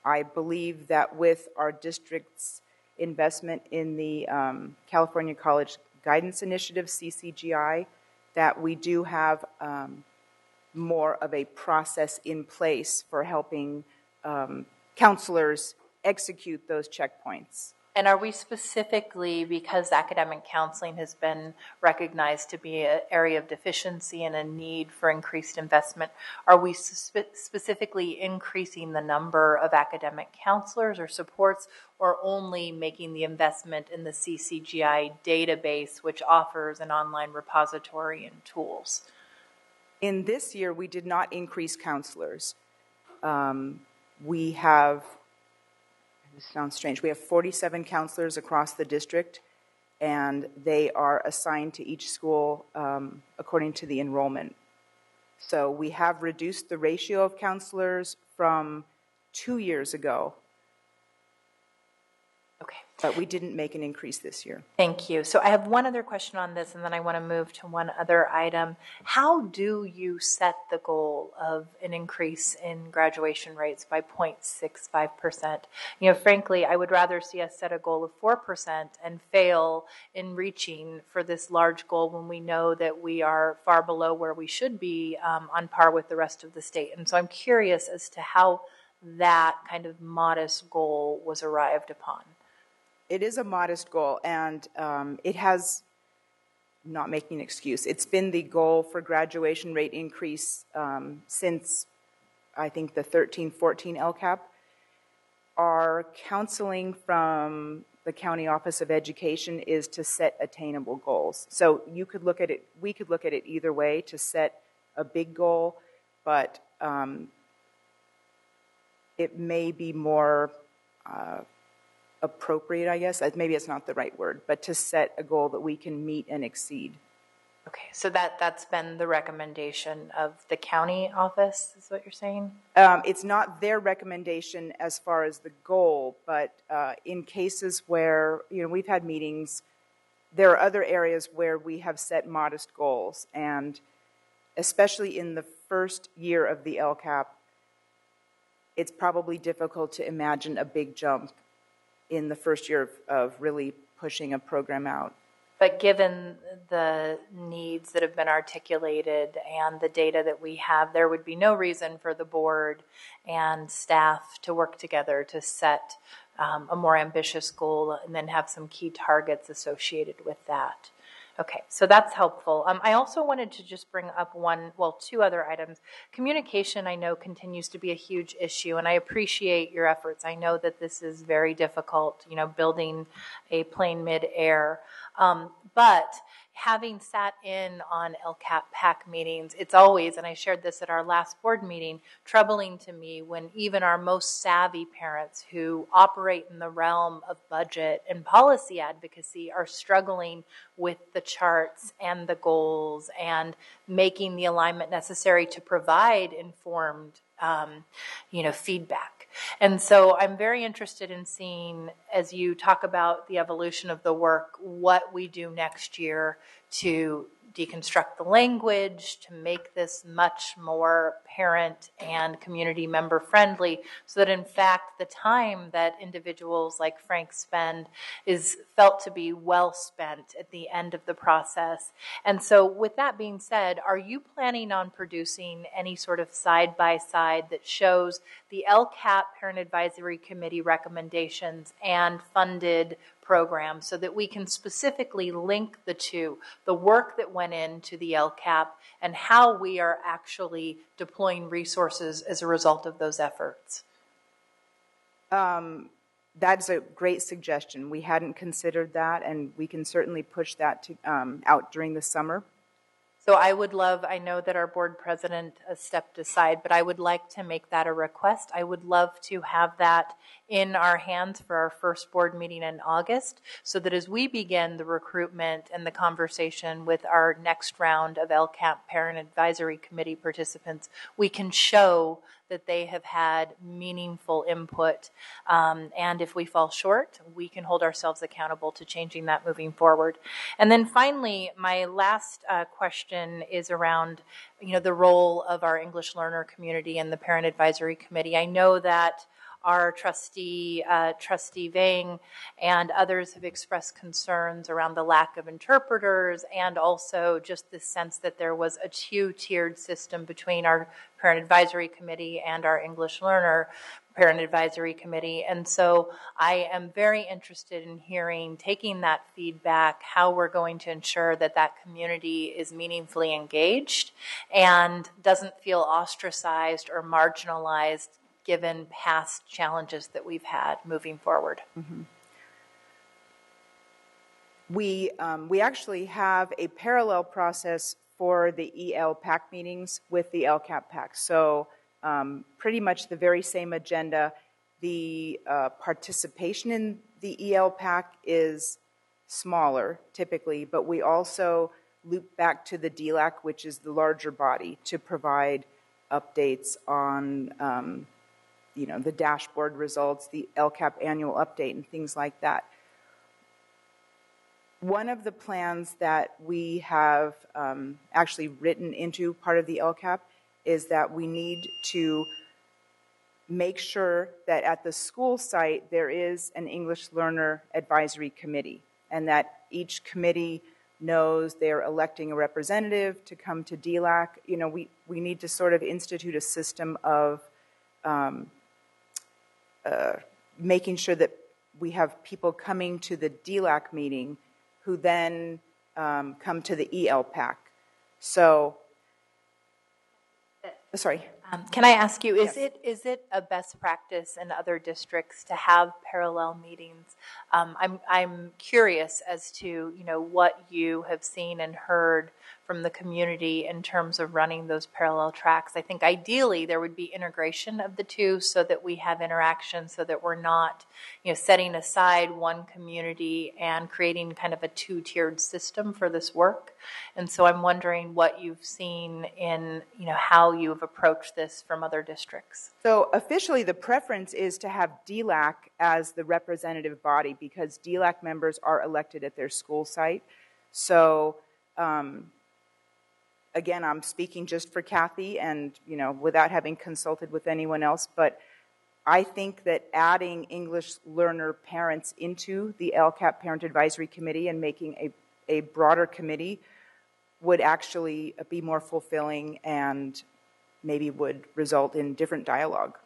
I believe that with our district's investment in the California College Guidance Initiative, CCGI, that we do have more of a process in place for helping counselors execute those checkpoints. And are we specifically, because academic counseling has been recognized to be an area of deficiency and a need for increased investment, are we specifically increasing the number of academic counselors or supports, or only making the investment in the CCGI database, which offers an online repository and tools? In this year, we did not increase counselors. We have, this sounds strange, we have 47 counselors across the district, and they are assigned to each school according to the enrollment. So we have reduced the ratio of counselors from 2 years ago. Okay. But we didn't make an increase this year. Thank you. So I have one other question on this, and then I want to move to one other item. How do you set the goal of an increase in graduation rates by 0.65%? You know, frankly, I would rather see us set a goal of 4% and fail in reaching for this large goal when we know that we are far below where we should be on par with the rest of the state. And so I'm curious as to how that kind of modest goal was arrived upon. It is a modest goal, and it has, not making an excuse, it's been the goal for graduation rate increase since, I think, the 13-14 LCAP. Our counseling from the County Office of Education is to set attainable goals. So you could look at it, we could look at it either way, to set a big goal, but it may be more appropriate, I guess. Maybe it's not the right word, but to set a goal that we can meet and exceed. Okay, so that's been the recommendation of the county office, is what you're saying? It's not their recommendation as far as the goal, but in cases where, you know, we've had meetings, there are other areas where we have set modest goals, and especially in the first year of the LCAP, it's probably difficult to imagine a big jump in the first year of really pushing a program out. But given the needs that have been articulated and the data that we have, there would be no reason for the board and staff to work together to set a more ambitious goal and then have some key targets associated with that. Okay, so that's helpful. I also wanted to just bring up two other items. Communication, I know, continues to be a huge issue, and I appreciate your efforts. I know that this is very difficult, you know, building a plane mid-air. But, having sat in on LCAP PAC meetings, it's always, and I shared this at our last board meeting, troubling to me when even our most savvy parents who operate in the realm of budget and policy advocacy are struggling with the charts and the goals and making the alignment necessary to provide informed feedback. And so I'm very interested in seeing, as you talk about the evolution of the work, what we do next year to deconstruct the language, to make this much more parent and community member friendly, so that in fact the time that individuals like Frank spend is felt to be well spent at the end of the process. And so with that being said, are you planning on producing any sort of side-by-side that shows the LCAP Parent Advisory Committee recommendations and funded programs so that we can specifically link the two, the work that went into the LCAP and how we are actually deploying resources as a result of those efforts? That's a great suggestion. We hadn't considered that, and we can certainly push that to, out during the summer. So I would love, I know that our board president has stepped aside, but I would like to make that a request. I would love to have that in our hands for our first board meeting in August, so that as we begin the recruitment and the conversation with our next round of LCAP Parent Advisory Committee participants, we can show that they have had meaningful input. And if we fall short, we can hold ourselves accountable to changing that moving forward. And then finally, my last question is around the role of our English learner community and the Parent Advisory Committee. I know that our trustee Vang, and others have expressed concerns around the lack of interpreters and also just the sense that there was a two-tiered system between our Parent Advisory Committee and our English Learner Parent Advisory Committee. And so I am very interested in hearing, taking that feedback, how we're going to ensure that that community is meaningfully engaged and doesn't feel ostracized or marginalized given past challenges that we've had moving forward. Mm-hmm. We actually have a parallel process for the EL PAC meetings with the LCAP PAC. So pretty much the very same agenda. The participation in the EL PAC is smaller typically, but we also loop back to the DLAC, which is the larger body, to provide updates on the dashboard results, the LCAP annual update, and things like that. One of the plans that we have actually written into part of the LCAP is that we need to make sure that at the school site there is an English Learner Advisory Committee, and that each committee knows they're electing a representative to come to DLAC. We need to sort of institute a system of making sure that we have people coming to the DLAC meeting who then come to the EL PAC. So, sorry. Can I ask you, is Yes. is it a best practice in other districts to have parallel meetings? I'm curious as to what you have seen and heard from the community in terms of running those parallel tracks. I think ideally there would be integration of the two so that we have interaction, so that we're not setting aside one community and creating kind of a two-tiered system for this work. And so I'm wondering what you've seen in how you've approached this from other districts. So officially the preference is to have DLAC as the representative body because DLAC members are elected at their school site. So again, I'm speaking just for Kathy and without having consulted with anyone else, but I think that adding English learner parents into the LCAP Parent Advisory Committee and making a broader committee would actually be more fulfilling and maybe would result in different dialogue.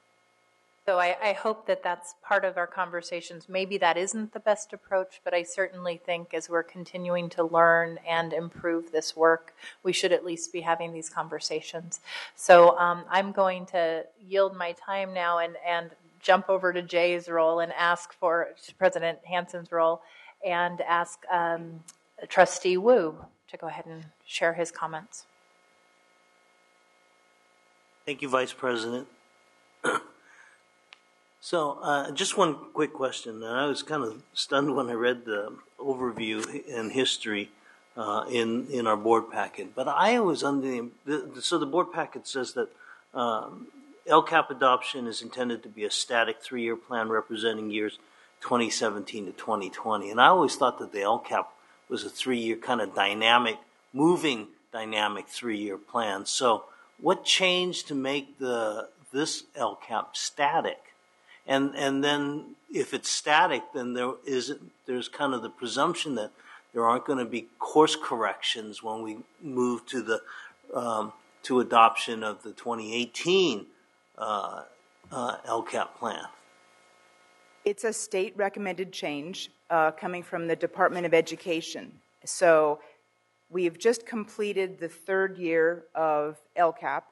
So I hope that that's part of our conversations. Maybe that isn't the best approach, but I certainly think as we're continuing to learn and improve this work, we should at least be having these conversations. So I'm going to yield my time now and jump over to Jay's role and ask for President Hansen's role and ask Trustee Wu. to go ahead and share his comments. Thank you, Vice President. So, just one quick question. I was kind of stunned when I read the overview and history in our board packet. But I was under the board packet says that LCAP adoption is intended to be a static 3-year plan representing years 2017 to 2020. And I always thought that the LCAP was a 3-year kind of moving dynamic 3-year plan. So what changed to make this LCAP static? And then if it's static, then there's kind of the presumption that there aren't going to be course corrections when we move to the to adoption of the 2018 LCAP plan. It's a state recommended change coming from the Department of Education. So we've just completed the 3rd year of LCAP,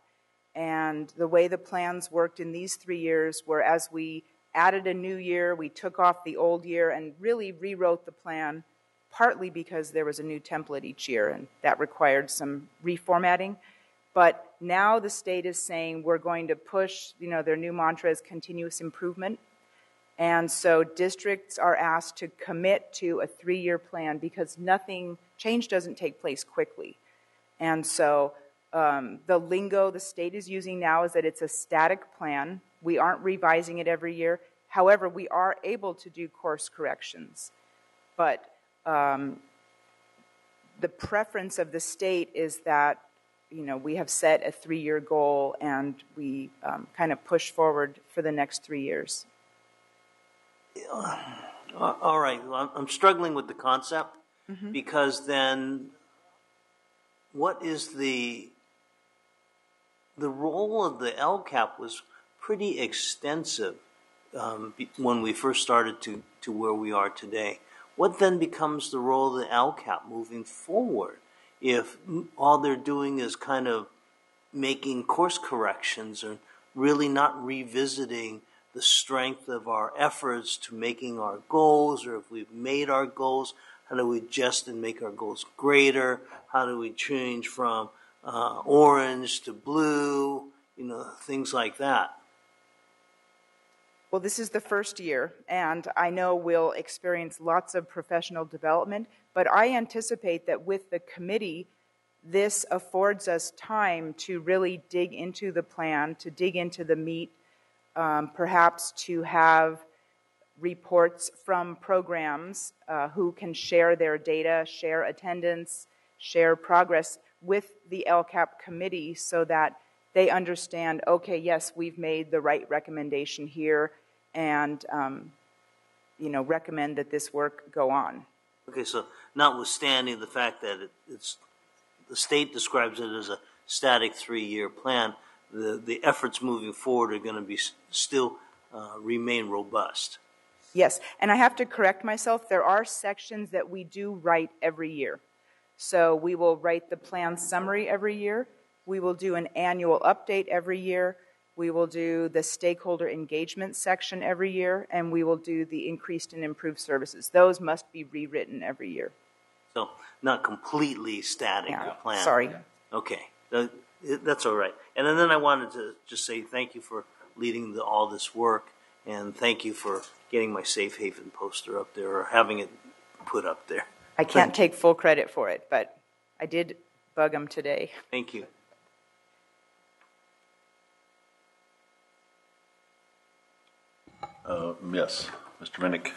and the way the plans worked in these 3 years were as we added a new year, we took off the old year and really rewrote the plan, partly because there was a new template each year, and that required some reformatting. But now the state is saying we're going to push, their new mantra is continuous improvement. And so districts are asked to commit to a 3-year plan because change doesn't take place quickly. And so the lingo the state is using now is that it's a static plan. We aren't revising it every year. However, we are able to do course corrections. But the preference of the state is that, we have set a 3-year goal and we kind of push forward for the next 3 years. All right. Well, I'm struggling with the concept because then what is the role of the LCAP was pretty extensive when we first started to where we are today. What then becomes the role of the LCAP moving forward if all they're doing is kind of making course corrections and really not revisiting the strength of our efforts to making our goals, or if we've made our goals, how do we adjust and make our goals greater? How do we change from orange to blue? Things like that. Well, this is the first year, and I know we'll experience lots of professional development, but I anticipate that with the committee, this affords us time to really dig into the plan, to dig into the meat, perhaps to have reports from programs who can share their data, share attendance, share progress with the LCAP committee so that they understand, okay, yes, we've made the right recommendation here and, recommend that this work go on. Okay, so notwithstanding the fact that the state describes it as a static 3-year plan, the efforts moving forward are going to be still remain robust. Yes, and I have to correct myself. There are sections that we do write every year. So we will write the plan summary every year. We will do an annual update every year. We will do the stakeholder engagement section every year, and we will do the increased and improved services. Those must be rewritten every year. So not completely static, the plan. Sorry. Okay, that's all right. And then I wanted to just say thank you for leading all this work, and thank you for getting my Safe Haven poster up there, or having it put up there. I can't take full credit for it, but I did bug them today. Thank you. Yes, Mr. Minnick.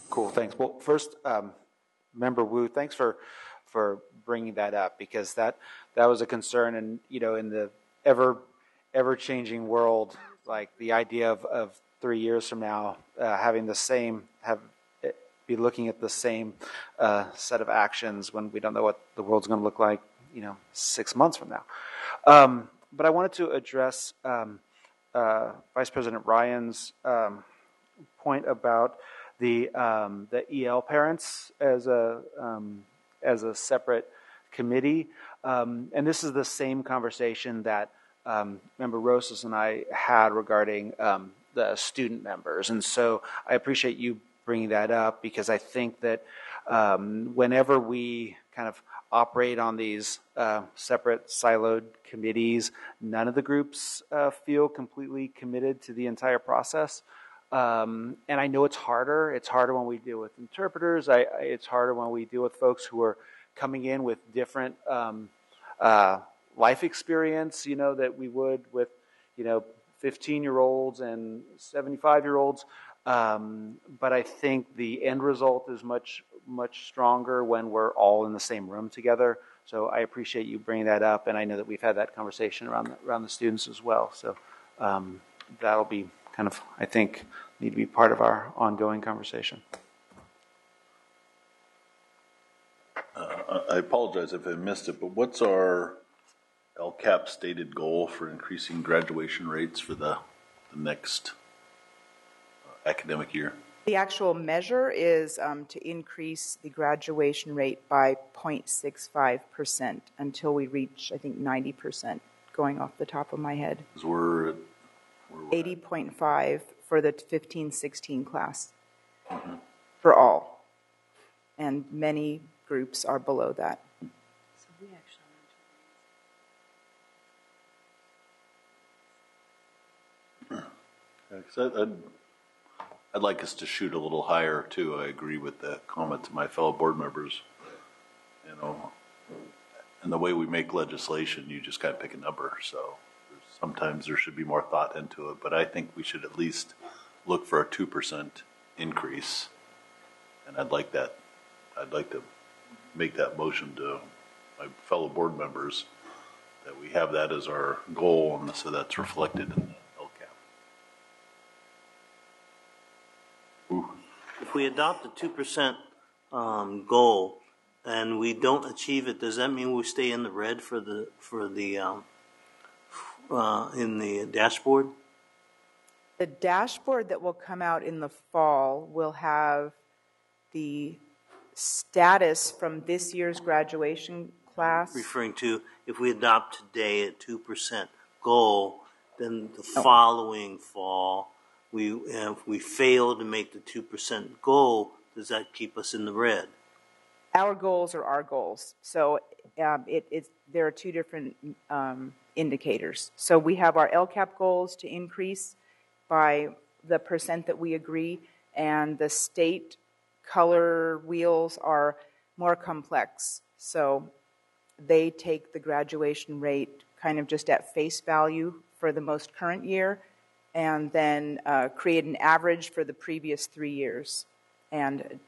Cool, thanks. Well, first, Member Wu, thanks for bringing that up, because that was a concern, and in the ever-changing world, like the idea of 3 years from now be looking at the same set of actions when we don't know what the world's going to look like 6 months from now. But I wanted to address Vice President Ryan's point about the EL parents as a separate committee, and this is the same conversation that Member Rosas and I had regarding the student members, and so I appreciate you bringing that up, because I think that Whenever we kind of operate on these separate siloed committees, none of the groups feel completely committed to the entire process. And I know it's harder. It's harder when we deal with interpreters. It's harder when we deal with folks who are coming in with different life experience, that we would with, 15-year-olds and 75-year-olds. But I think the end result is much, much stronger when we're all in the same room together. So I appreciate you bringing that up, and I know that we've had that conversation around the students as well. So that'll be kind of, I think, need to be part of our ongoing conversation. I apologize if I missed it, but what's our LCAP stated goal for increasing graduation rates for the next academic year? The actual measure is to increase the graduation rate by 0.65% until we reach, I think, 90%, going off the top of my head. We're 80.5 for the 15-16 class for all. And many groups are below that. So we actually I'd like us to shoot a little higher too. I agree with the comments of my fellow board members. And the way we make legislation, you just got to pick a number. So sometimes there should be more thought into it, but I think we should at least look for a 2% increase. And I'd like to make that motion to my fellow board members that we have that as our goal, and so that's reflected in the LCAP. If we adopt a 2% goal and we don't achieve it, does that mean we stay in the red in the dashboard? The dashboard that will come out in the fall will have the status from this year's graduation class. Referring to if we adopt today a 2% goal, then the following fall, if we fail to make the 2% goal, does that keep us in the red? Our goals are our goals. So there are two different indicators. So we have our LCAP goals to increase by the percent that we agree, and the state color wheels are more complex. So they take the graduation rate kind of just at face value for the most current year, and then create an average for the previous 3 years and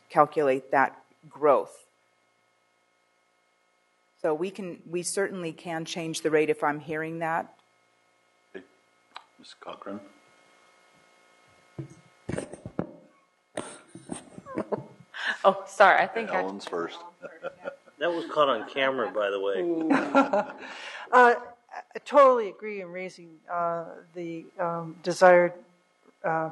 calculate that growth. So we certainly can change the rate if I'm hearing that. Okay. Ms. Cochran. Oh, sorry. I think Ellen's first. That was caught on camera, by the way. I totally agree in raising the desired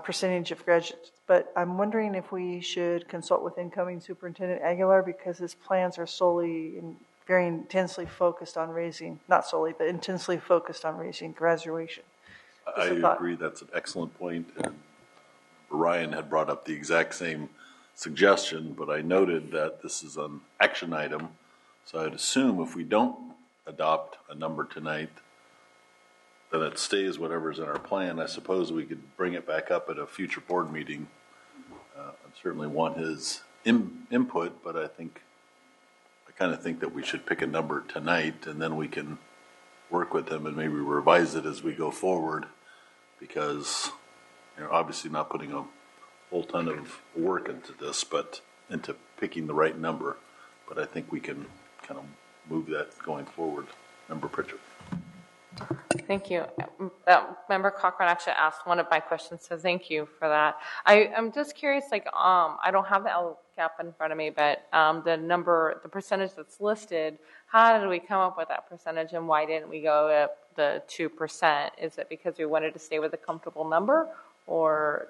percentage of graduates, but I'm wondering if we should consult with incoming Superintendent Aguilar, because his plans are solely and very intensely focused on raising, not solely, but intensely focused on raising graduation. I agree. That's an excellent point. And Ryan had brought up the exact same suggestion, but I noted that this is an action item. So I'd assume if we don't adopt a number tonight, then it stays whatever's in our plan. I suppose we could bring it back up at a future board meeting. I certainly want his input, but I kind of think that we should pick a number tonight, and then we can work with him and maybe revise it as we go forward, because obviously not putting a whole ton of work into this, but into picking the right number. But I think we can kind of move that going forward. Member Pritchard. Thank you. Member Cochran actually asked one of my questions, so thank you for that. I'm just curious, I don't have the LCAP in front of me, but the percentage that's listed, how did we come up with that percentage, and why didn't we go up the 2%? Is it because we wanted to stay with a comfortable number, or?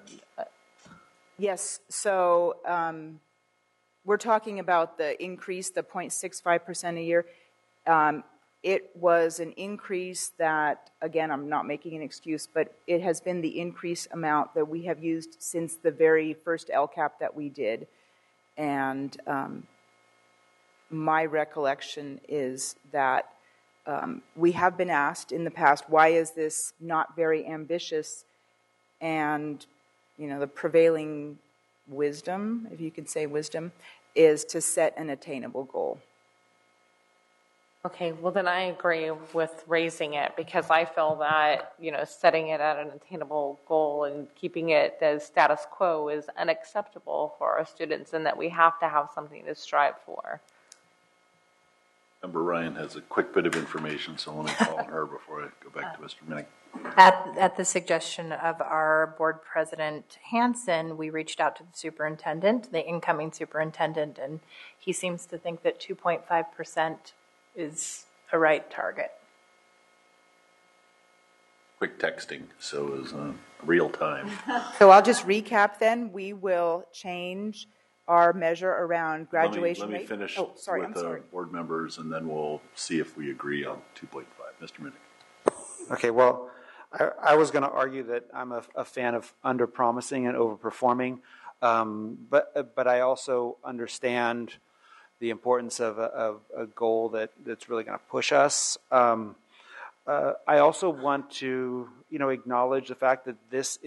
Yes, so we're talking about the increase, the 0.65% a year. It was an increase that, again, I'm not making an excuse, but it has been the increase amount that we have used since the very first LCAP that we did. And my recollection is that we have been asked in the past, why is this not very ambitious? And, the prevailing wisdom, if you could say wisdom, is to set an attainable goal. Okay, well then I agree with raising it, because I feel that, setting it at an attainable goal and keeping it as status quo is unacceptable for our students, and that we have to have something to strive for. Member Ryan has a quick bit of information, so let me call on her before I go back to Mr. Minnick. At the suggestion of our board president, Hanson, we reached out to the superintendent, the incoming superintendent, and he seems to think that 2.5% is a right target. Quick texting, so it was real time. So I'll just recap then. We will change our measure around graduation Let me rate. finish with the board members, and then we'll see if we agree on 2.5. Mr. Minnick. Okay, well, I was going to argue that I'm a fan of under-promising and over-performing, but I also understand the importance of a goal that's really going to push us. I also want to, acknowledge the fact that this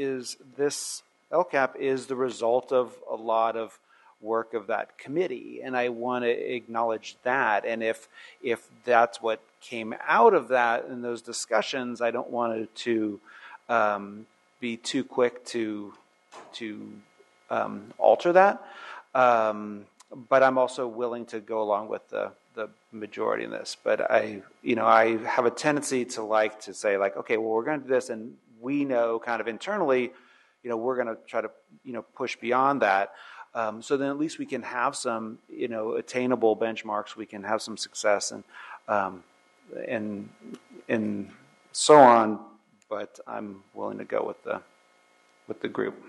LCAP is the result of a lot of work of that committee, and I want to acknowledge that. And if that's what came out of that in those discussions, I don't want it to be too quick to alter that. But I'm also willing to go along with the majority in this. But I have a tendency to like to say, like, okay, well, we're going to do this, and we know kind of internally, we're going to try to push beyond that. So then at least we can have some attainable benchmarks. We can have some success and so on. But I'm willing to go with the group.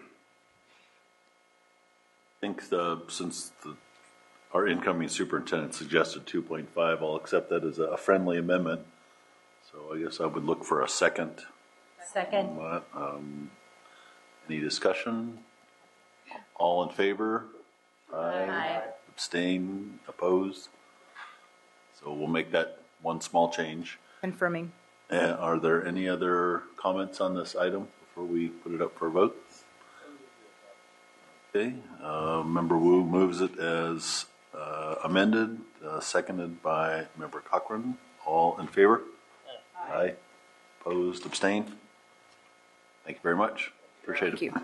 I think since our incoming superintendent suggested 2.5, I'll accept that as a friendly amendment. So I guess I would look for a second. Second. Any discussion? All in favor? Aye. Abstain? Opposed? So we'll make that one small change. Confirming. Are there any other comments on this item before we put it up for a vote? Okay. Member Wu moves it as amended, seconded by Member Cochran. All in favor? Aye. Opposed? Abstain? Thank you very much. Appreciate it. Thank you.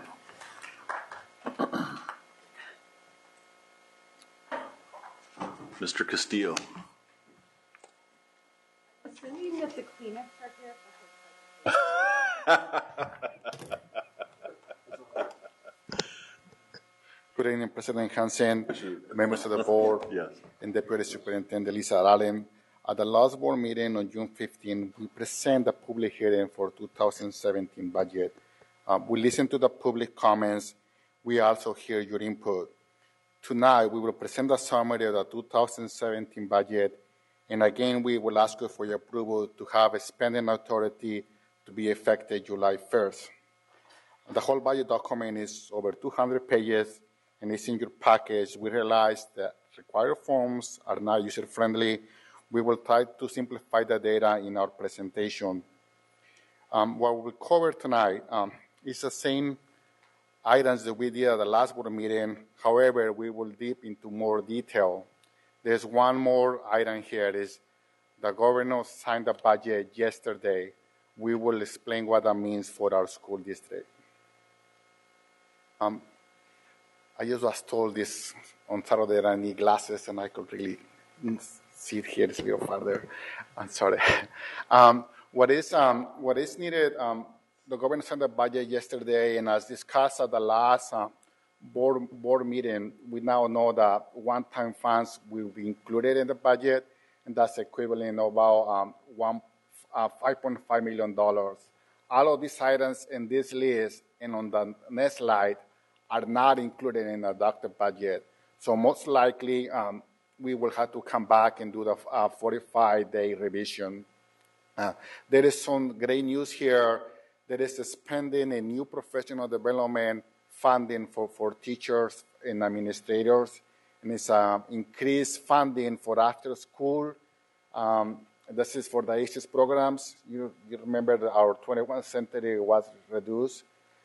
Mr. Castillo. It's really that the cleanups are here. Good evening, President Hansen, members of the board, yes, and Deputy Superintendent Lisa Allen. At the last board meeting on June 15, we present the public hearing for 2017 budget. We listen to the public comments. We also hear your input. Tonight, we will present a summary of the 2017 budget, and again, we will ask you for your approval to have a spending authority to be effective July 1st. The whole budget document is over 200 pages, and it's in your package. We realize that required forms are not user-friendly. We will try to simplify the data in our presentation. What we'll cover tonight is the same items that we did at the last board meeting. However, we will dip into more detail. There's one more item here. Is the governor signed the budget yesterday. We will explain what that means for our school district. I just was told this on Saturday that I need glasses, and I could really see it here. It's a little farther. I'm sorry. What is needed? The governor signed the budget yesterday, and as discussed at the last board meeting, we now know that one-time funds will be included in the budget, and that's equivalent of about $5.5 million. All of these items in this list and on the next slide are not included in the adopted budget. So most likely, we will have to come back and do the 45-day revision. There is some great news here. There is spending in new professional development funding for teachers and administrators. and it's increased funding for after school. This is for the ACES programs. You remember that our 21st century was reduced.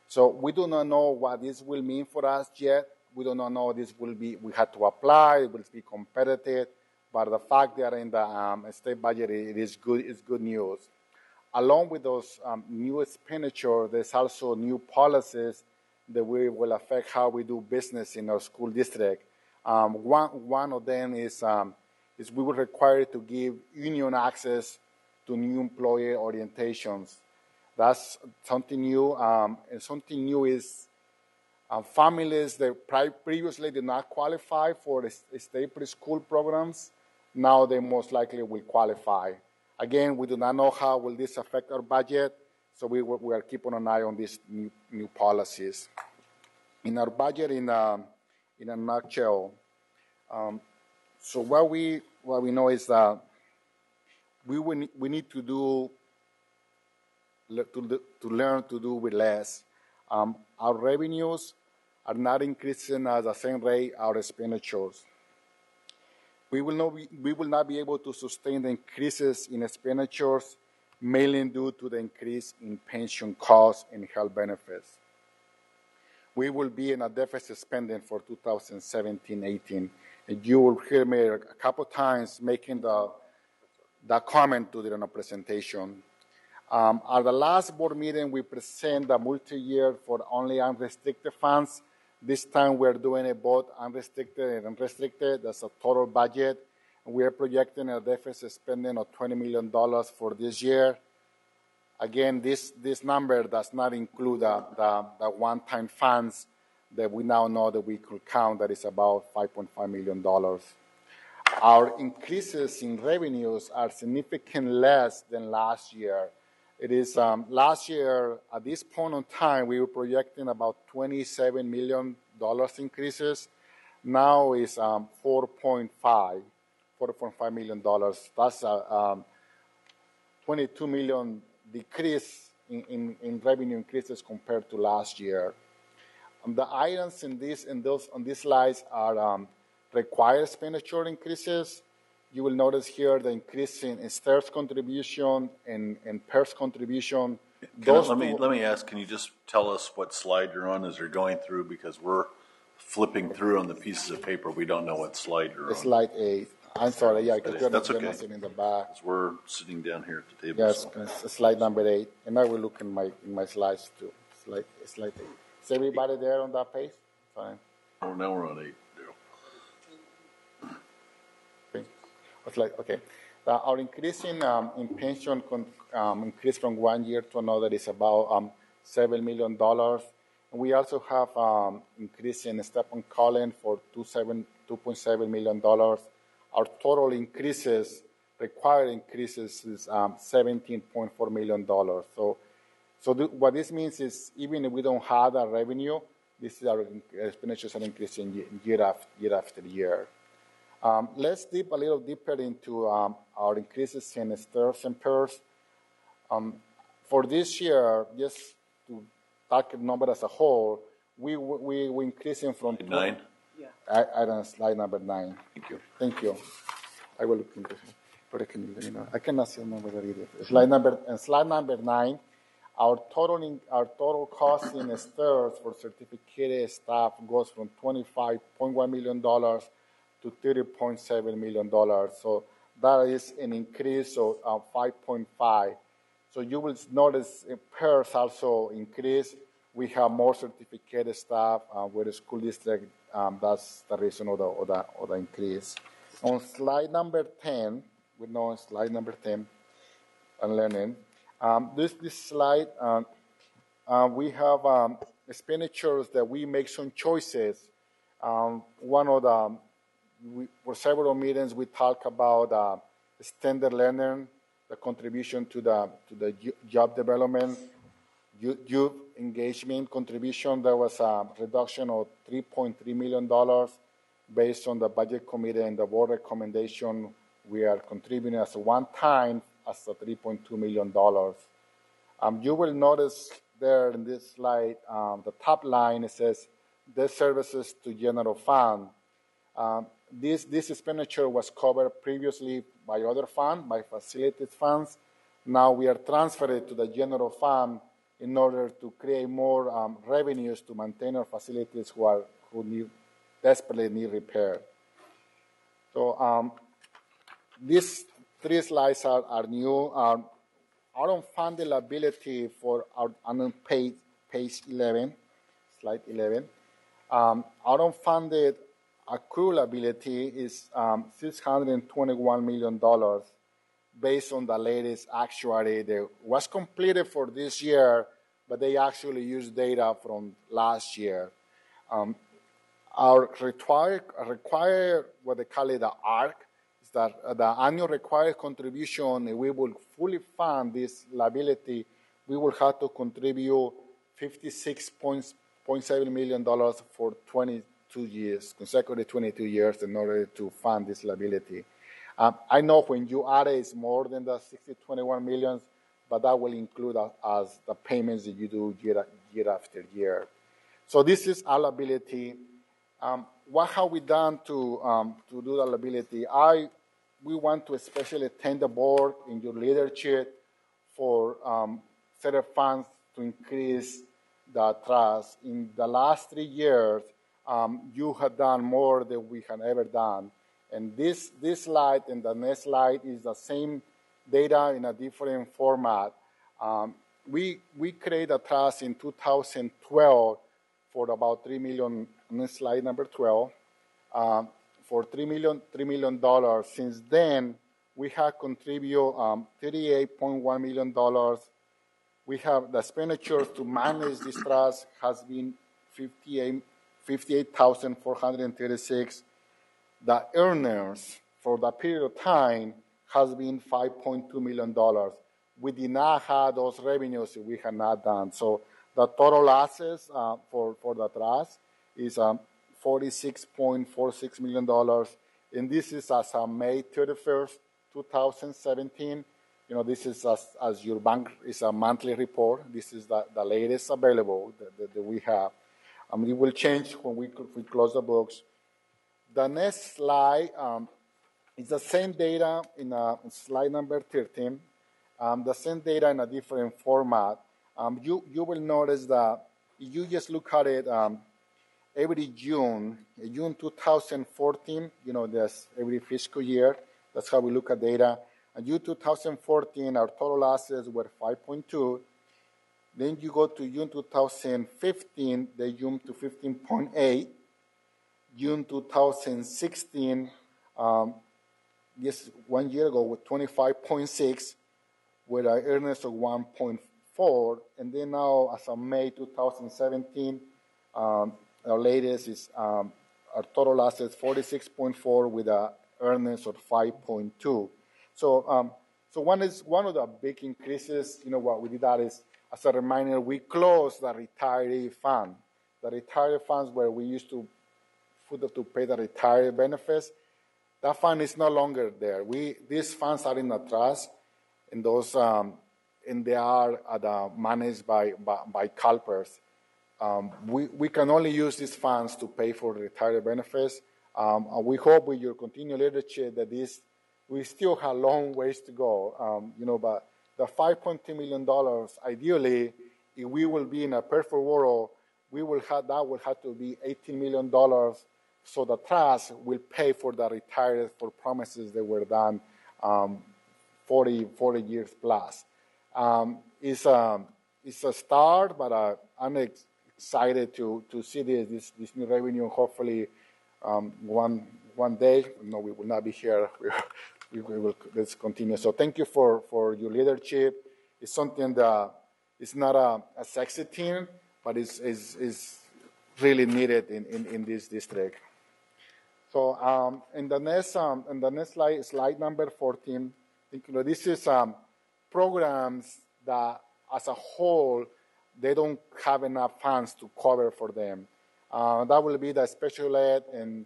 So we do not know what this will mean for us yet. We do not know this will be, we had to apply, it will be competitive, but the fact that in the state budget it is good, is good news. Along with those new expenditures, there's also new policies that will affect how we do business in our school district. One of them is we were required to give union access to new employee orientations. That's something new. And something new is families that previously did not qualify for state preschool programs, now they most likely will qualify. Again, we do not know how will this affect our budget, so we are keeping an eye on these new policies. In our budget, in a nutshell, so what we know is that we need to learn to do with less. Our revenues are not increasing at the same rate our expenditures. We will not be able to sustain the increases in expenditures, mainly due to the increase in pension costs and health benefits. We will be in a deficit spending for 2017-18. And you will hear me a couple times making the comment during the presentation. At the last board meeting, we present the multi-year for only unrestricted funds. This time we're doing it both unrestricted and restricted. That's a total budget. And we are projecting a deficit spending of $20 million for this year. Again, this number does not include the one-time funds that we now know that we could count, that is about $5.5 million. Our increases in revenues are significantly less than last year. It is last year, at this point in time, we were projecting about $27 million increases. Now it's $4.5 million. That's a $22 million decrease in revenue increases compared to last year. The items on these slides are required expenditure increases. You will notice here the increase in STARS contribution and PERS contribution. Let me ask, can you just tell us what slide you're on as you're going through? Because we're flipping through on the pieces of paper. We don't know what slide you're on. Slide 8. I'm sorry, yeah, because that's okay. Not sitting in the back. We're sitting down here at the table. Yes, so. Slide number 8. And I will look in my slides too. Slide 8. Is everybody there on that page? Fine. Oh, now we're on 8. Okay. Our increase in pension increase from one year to another is about $7 million. And we also have increase in Stephen Collin for $2.7 million. Our total increases, required increases, is $17.4 million. So what this means is even if we don't have that revenue, this is our expenditures are increasing year after year. Let's dip a little deeper into our increases in STARS and PERS. For this year, just to talk number as a whole, we increasing from 9. Yeah. I don't slide number 9. Thank you. I will look into it. But I cannot see the number either. Slide number 9. Our total cost in STARS for certificated staff goes from $25.1 million to $30.7 million. So that is an increase of 5.5. So you will notice PERS also increase. We have more certificated staff with the school district. That's the reason of the increase. On slide number 10, on learning. This slide, we have expenditures that we make some choices. For several meetings, we talk about extended learning, the contribution to the job development, youth engagement contribution. There was a reduction of $3.3 million based on the budget committee and the board recommendation. We are contributing as a one-time as a $3.2 million. You will notice there in this slide, the top line, it says debt services to general fund. This expenditure was covered previously by other funds, by facilities funds. Now we are transferred to the general fund in order to create more revenues to maintain our facilities who desperately need repair. So these three slides are new. Our unfunded liability for our unpaid, page 11, slide 11. Our unfunded accrual liability is $621 million based on the latest actuary that was completed for this year, but they actually used data from last year. Our required, what they call it, the ARC, is that the annual required contribution, if we will fully fund this liability, we will have to contribute $56.7 million for 22 years, consecutive 22 years in order to fund this liability. I know when you add it, it's more than the 21 million, but that will include as the payments that you do year after year. So this is our liability. What have we done to do the liability? We want to especially thank the board in your leadership for set of funds to increase the trust. In the last 3 years, you have done more than we have ever done. And this slide and the next slide is the same data in a different format. We created a trust in 2012 for about $3 million, slide number 12, for $3 million. Since then, we have contributed $38.1 million. We have the expenditures to manage this trust has been $58,436. The earnings for the period of time has been $5.2 million. We did not have those revenues if we had not done. So the total assets for the trust is $46.46 million. And this is as of May 31st, 2017. You know, this is as your bank is a monthly report. This is the latest available that we have. It will change when we close the books. The next slide is the same data in slide number 13. The same data in a different format. You will notice that you just look at it every June 2014, you know, there's every fiscal year. That's how we look at data. And June 2014, our total assets were 5.2. Then you go to June 2015, they jumped to 15.8. June 2016, just 1 year ago, with 25.6, with an earnings of 1.4, and then now, as of May 2017, our latest is our total assets 46.4 with an earnings of 5.2. So one of the big increases. You know what we did that is, as a reminder, we closed the retiree fund. The retiree funds where we used to pay the retiree benefits. That fund is no longer there. These funds are in the trust, and those and they are managed by CalPERS. We can only use these funds to pay for retiree benefits. We hope with your continued leadership that we still have a long ways to go. But the $5.2 million, ideally, if we will be in a perfect world, that will have to be $18 million. So the trust will pay for the retirees for promises that were done 40 years plus. It's a start, but I'm excited to see this new revenue. Hopefully, one day, no, we will not be here. Let's continue. So thank you for your leadership. It's something that it's not a sexy thing, but it's really needed in this district. So in the next slide number 14, this is programs that, as a whole, they don't have enough funds to cover for them. That will be the special ed, and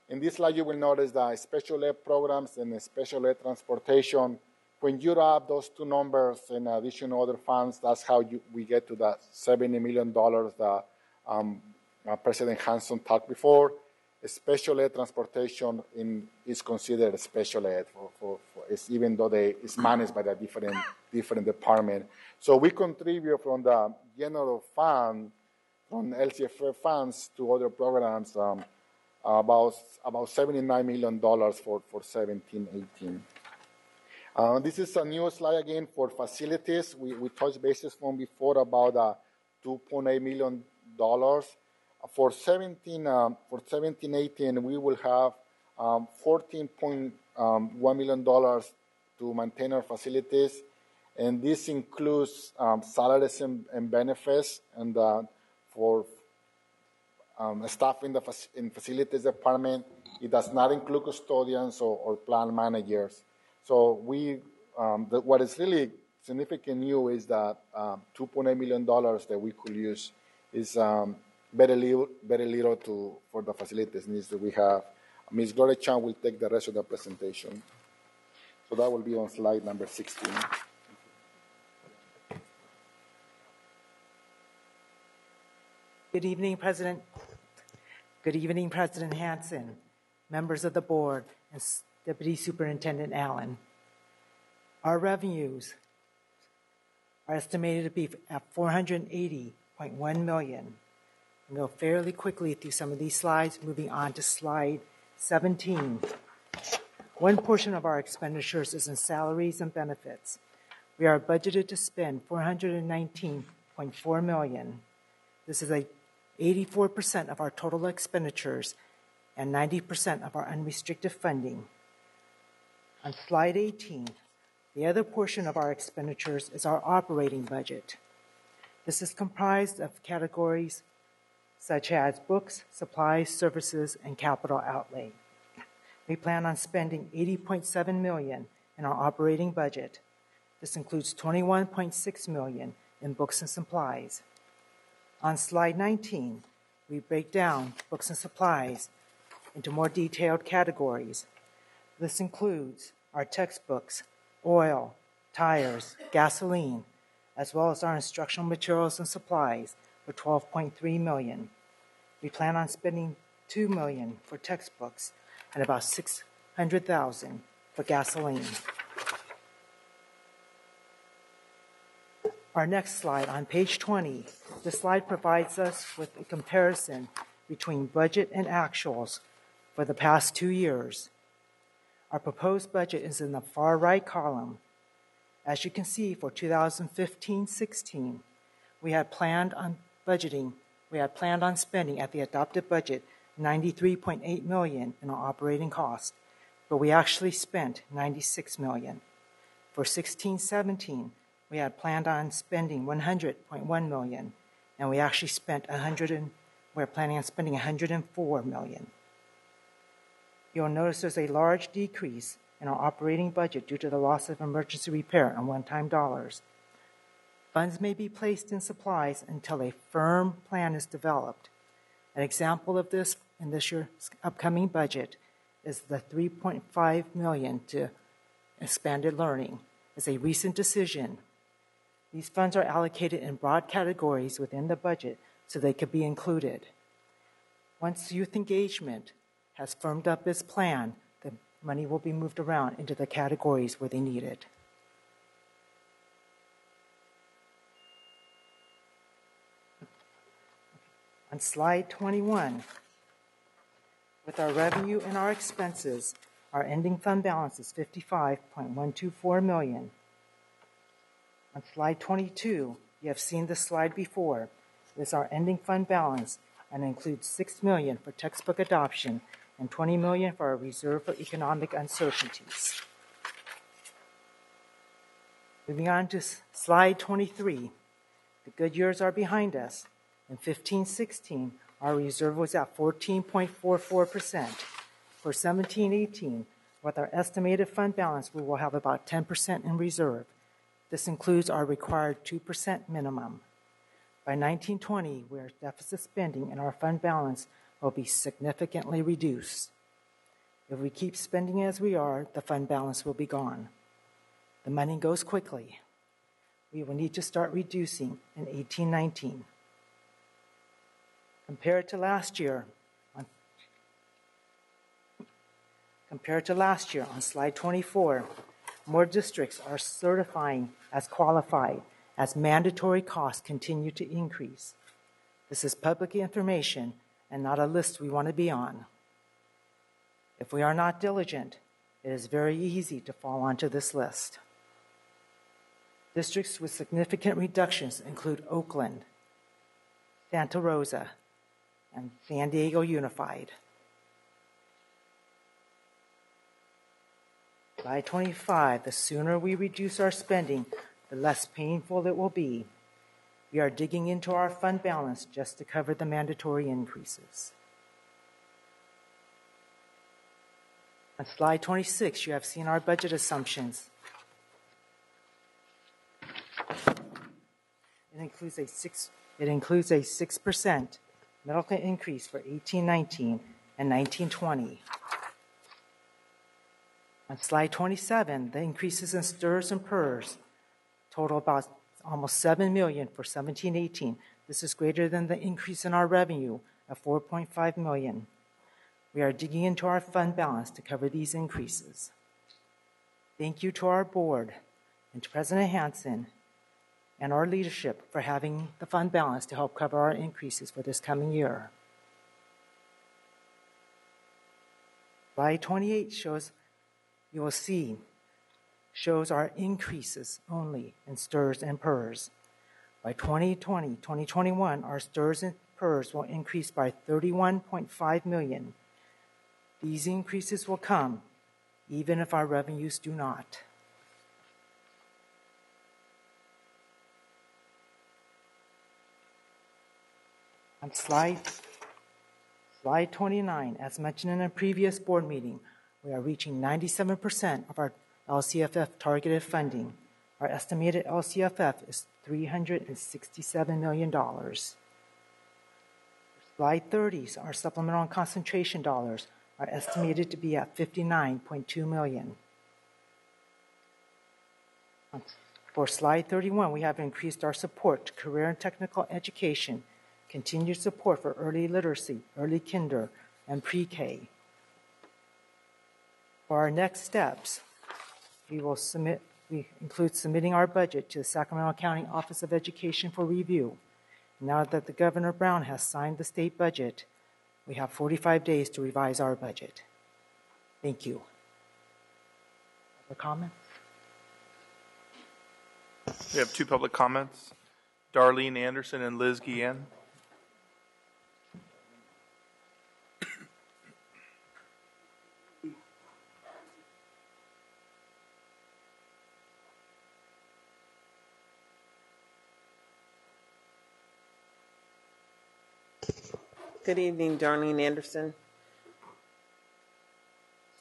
in this slide you will notice the special ed programs and the special ed transportation. When you add those two numbers and additional other funds, that's how we get to the $70 million that President Hanson talked before. special ed transportation is considered special ed, even though it's managed by the different department. So we contribute from the general fund, from LCFF funds to other programs, about $79 million for 17-18. This is a new slide again for facilities. We touched bases from before about $2.8 million. For 17-18, we will have $14.1 million to maintain our facilities, and this includes salaries and benefits, and for staff in the facilities department. It does not include custodians or plant managers. So what is really significant new is that $2.8 million that we could use is very little for the facilities needs that we have. Ms. Gloria Chan will take the rest of the presentation. So that will be on slide number 16. Good evening, President. Good evening, President Hansen, members of the board, and Deputy Superintendent Allen. Our revenues are estimated to be at $480.1 million. I'll go fairly quickly through some of these slides, moving on to slide 17. One portion of our expenditures is in salaries and benefits. We are budgeted to spend $419.4 million. This is 84% of our total expenditures and 90% of our unrestricted funding. On slide 18, the other portion of our expenditures is our operating budget. This is comprised of categories such as books, supplies, services, and capital outlay. We plan on spending $80.7 million in our operating budget. This includes $21.6 million in books and supplies. On slide 19, we break down books and supplies into more detailed categories. This includes our textbooks, oil, tires, gasoline, as well as our instructional materials and supplies for $12.3 million. We plan on spending $2 million for textbooks and about $600,000 for gasoline. Our next slide, on page 20, this slide provides us with a comparison between budget and actuals for the past 2 years. Our proposed budget is in the far right column. As you can see, for 2015-16, we had planned on spending at the adopted budget $93.8 million in our operating costs, but we actually spent $96 million. For 16-17, we had planned on spending $100.1 million, and we actually spent we're planning on spending $104 million. You'll notice there's a large decrease in our operating budget due to the loss of emergency repair and one-time dollars. Funds may be placed in supplies until a firm plan is developed. An example of this in this year's upcoming budget is the $3.5 million to expanded learning. It's a recent decision. These funds are allocated in broad categories within the budget so they could be included. Once youth engagement has firmed up its plan, the money will be moved around into the categories where they need it. On slide 21, with our revenue and our expenses, our ending fund balance is $55.124 million. On slide 22, you have seen this slide before. This is our ending fund balance and includes $6 million for textbook adoption and $20 million for our reserve for economic uncertainties. Moving on to slide 23, the good years are behind us. In 15-16, our reserve was at 14.44%. For 17-18, with our estimated fund balance, we will have about 10% in reserve. This includes our required 2% minimum. By 19-20, where deficit spending and our fund balance will be significantly reduced. If we keep spending as we are, the fund balance will be gone. The money goes quickly. We will need to start reducing in 18-19. Compared to last year, Compared to last year, on slide 24, more districts are certifying as qualified as mandatory costs continue to increase. This is public information and not a list we want to be on. If we are not diligent, it is very easy to fall onto this list. Districts with significant reductions include Oakland, Santa Rosa, and San Diego Unified. Slide 25, the sooner we reduce our spending, the less painful it will be. We are digging into our fund balance just to cover the mandatory increases. On slide 26, you have seen our budget assumptions. It includes a 6% medical increase for 18-19 and 19-20. On slide 27, the increases in STRS and PERS total about almost $7 million for 17-18. This is greater than the increase in our revenue of $4.5 million. We are digging into our fund balance to cover these increases. Thank you to our board and to President Hansen and our leadership for having the fund balance to help cover our increases for this coming year. Slide 28 shows our increases only in STRS and PERS. By 2020-2021, our STRS and PERS will increase by $31.5 million. These increases will come even if our revenues do not. On slide 29, as mentioned in a previous board meeting, we are reaching 97% of our LCFF targeted funding. Our estimated LCFF is $367 million. Slide 30, our supplemental and concentration dollars are estimated to be at $59.2 million. For slide 31, we have increased our support to career and technical education, continued support for early literacy, early kinder, and pre-K. For our next steps, we include submitting our budget to the Sacramento County Office of Education for review. Now that the Governor Brown has signed the state budget, we have 45 days to revise our budget. Thank you. Other comments? We have two public comments. Darlene Anderson and Liz Guillen. Good evening, Darlene Anderson.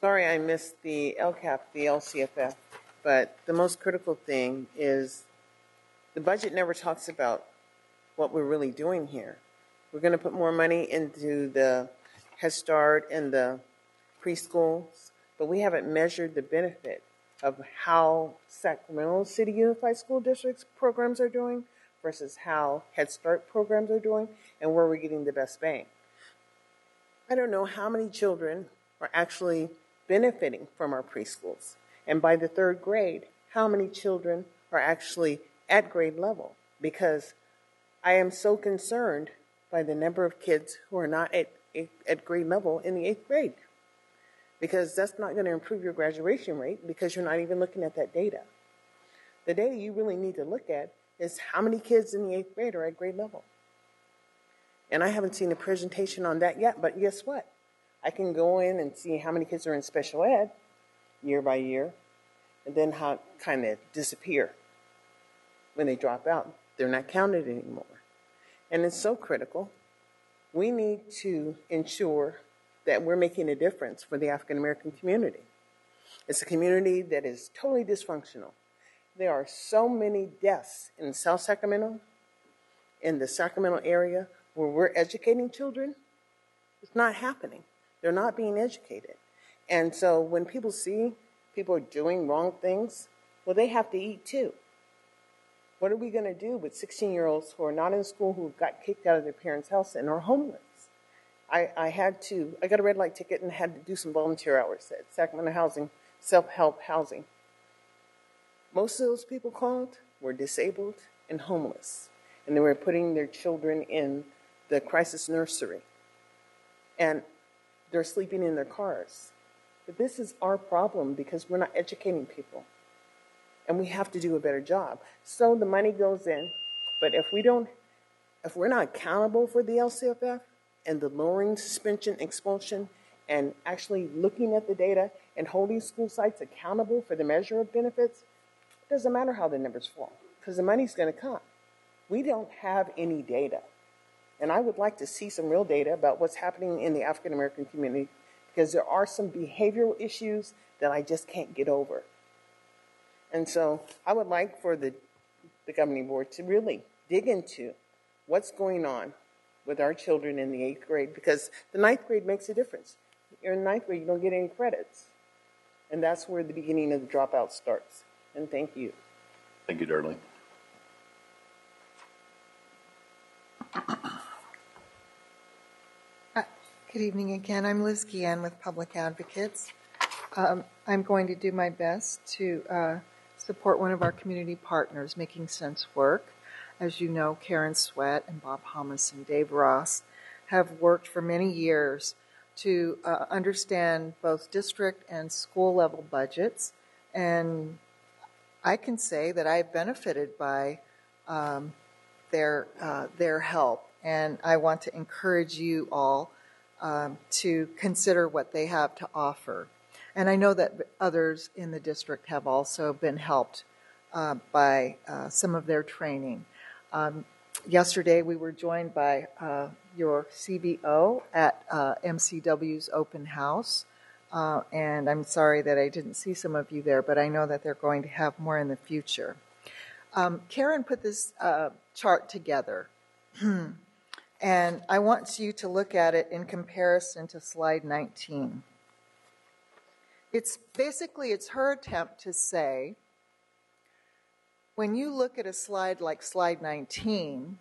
Sorry I missed the LCAP, the LCFF, but the most critical thing is the budget never talks about what we're really doing here. We're going to put more money into the Head Start and the preschools, but we haven't measured the benefit of how Sacramento City Unified School District's programs are doing versus how Head Start programs are doing and where we're getting the best bang. I don't know how many children are actually benefiting from our preschools. And by the third grade, how many children are actually at grade level? Because I am so concerned by the number of kids who are not at grade level in the 8th grade. Because that's not going to improve your graduation rate because you're not even looking at that data. The data you really need to look at is how many kids in the 8th grade are at grade level. And I haven't seen a presentation on that yet, but guess what? I can go in and see how many kids are in special ed year by year, and then how it kind of disappear. When they drop out, they're not counted anymore. And it's so critical. We need to ensure that we're making a difference for the African American community. It's a community that is totally dysfunctional. There are so many deaths in South Sacramento, in the Sacramento area, where we're educating children. It's not happening. They're not being educated. And so when people see people are doing wrong things, well, they have to eat too. What are we going to do with 16-year-olds who are not in school, who got kicked out of their parents' house and are homeless? I got a red light ticket and had to do some volunteer hours at Sacramento Housing, self-help housing. Most of those people called were disabled and homeless, and they were putting their children in the crisis nursery, and they're sleeping in their cars. But this is our problem because we're not educating people, and we have to do a better job. So the money goes in, but if we're not accountable for the LCFF and the lowering, suspension, expulsion, and actually looking at the data and holding school sites accountable for the measure of benefits, it doesn't matter how the numbers fall because the money's going to come. We don't have any data. And I would like to see some real data about what's happening in the African American community because there are some behavioral issues that I just can't get over. And so I would like for the governing board to really dig into what's going on with our children in the 8th grade, because the 9th grade makes a difference. You're in 9th grade, you don't get any credits. And that's where the beginning of the dropout starts. And thank you. Thank you, Darlene. Good evening again. I'm Liz Guillen with Public Advocates. I'm going to do my best to support one of our community partners, Making Sense Work. As you know, Karen Sweat and Bob Hummus and Dave Ross have worked for many years to understand both district and school level budgets. And I can say that I've benefited by their help. And I want to encourage you all to consider what they have to offer. And I know that others in the district have also been helped by some of their training. Yesterday we were joined by your CBO at MCW's open house. And I'm sorry that I didn't see some of you there, but I know that they're going to have more in the future. Karen put this chart together. And I want you to look at it in comparison to slide 19. It's her attempt to say, when you look at a slide like slide 19,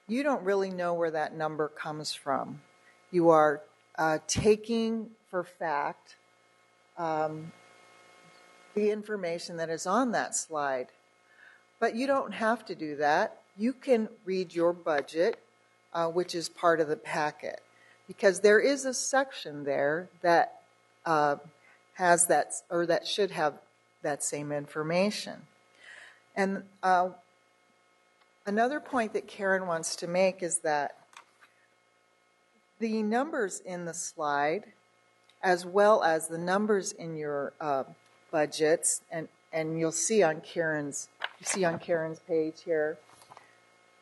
you don't really know where that number comes from. You are taking for fact the information that is on that slide. But you don't have to do that. You can read your budget, which is part of the packet, because there is a section there that has that, or that should have that same information. And another point that Karen wants to make is that the numbers in the slide, as well as the numbers in your budgets, and you'll see on Karen's page here,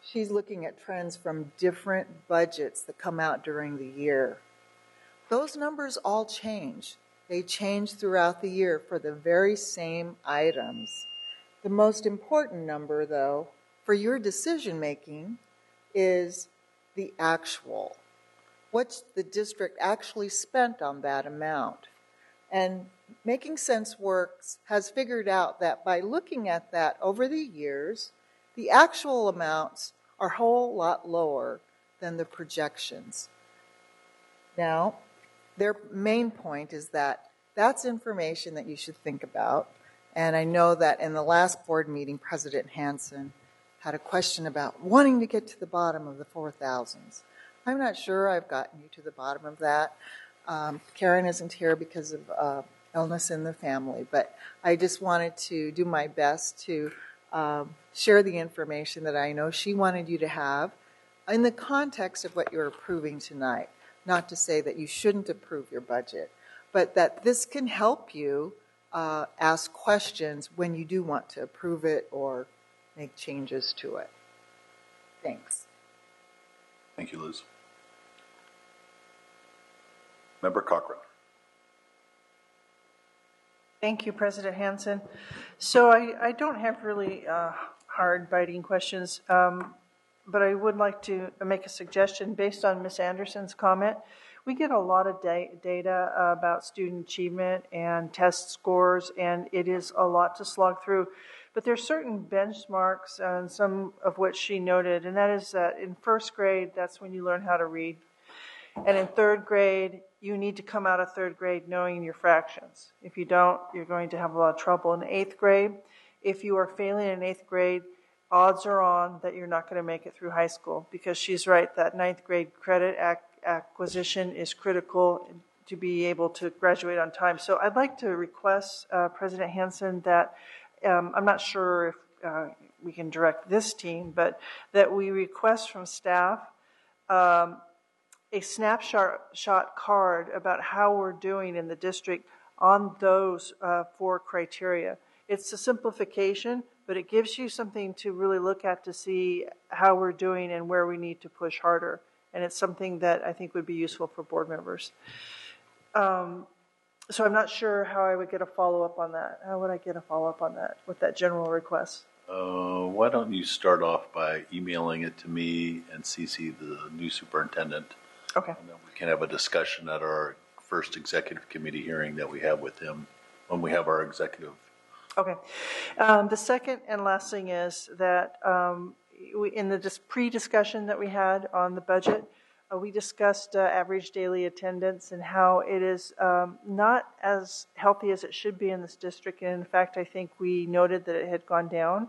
she's looking at trends from different budgets that come out during the year. Those numbers all change. They change throughout the year for the very same items. The most important number, though, for your decision making is the actual. What's the district actually spent on that amount? And Making Sense Works has figured out that by looking at that over the years, the actual amounts are a whole lot lower than the projections. Now, their main point is that that's information that you should think about. And I know that in the last board meeting, President Hansen had a question about wanting to get to the bottom of the 4,000s. I'm not sure I've gotten you to the bottom of that. Karen isn't here because of illness in the family, but I just wanted to do my best to share the information that I know she wanted you to have in the context of what you're approving tonight. Not to say that you shouldn't approve your budget, but that this can help you ask questions when you do want to approve it or make changes to it. Thanks. Thank you, Liz. Member Cochran. Thank you, President Hansen. So I don't have really hard biting questions, but I would like to make a suggestion based on Ms. Anderson's comment. We get a lot of data about student achievement and test scores, and it is a lot to slog through. But there's certain benchmarks, and some of which she noted, and that is that in first grade, that's when you learn how to read. And in third grade, you need to come out of third grade knowing your fractions. If you don't, you're going to have a lot of trouble. In eighth grade, if you are failing in eighth grade, odds are on that you're not going to make it through high school, because she's right, that ninth grade credit acquisition is critical to be able to graduate on time. So I'd like to request, President Hansen, that I'm not sure if we can direct this team, but that we request from staff a snapshot card about how we're doing in the district on those 4 criteria. It's a simplification, but it gives you something to really look at to see how we're doing and where we need to push harder. And it's something that I think would be useful for board members. So I'm not sure how I would get a follow-up on that. How would I get a follow-up on that with that general request? Why don't you start off by emailing it to me and CC the new superintendent? Okay. And then we can have a discussion at our first executive committee hearing that we have with him when we have our executive. Okay. The second and last thing is that in the pre-discussion that we had on the budget, we discussed average daily attendance and how it is not as healthy as it should be in this district. And in fact, I think we noted that it had gone down,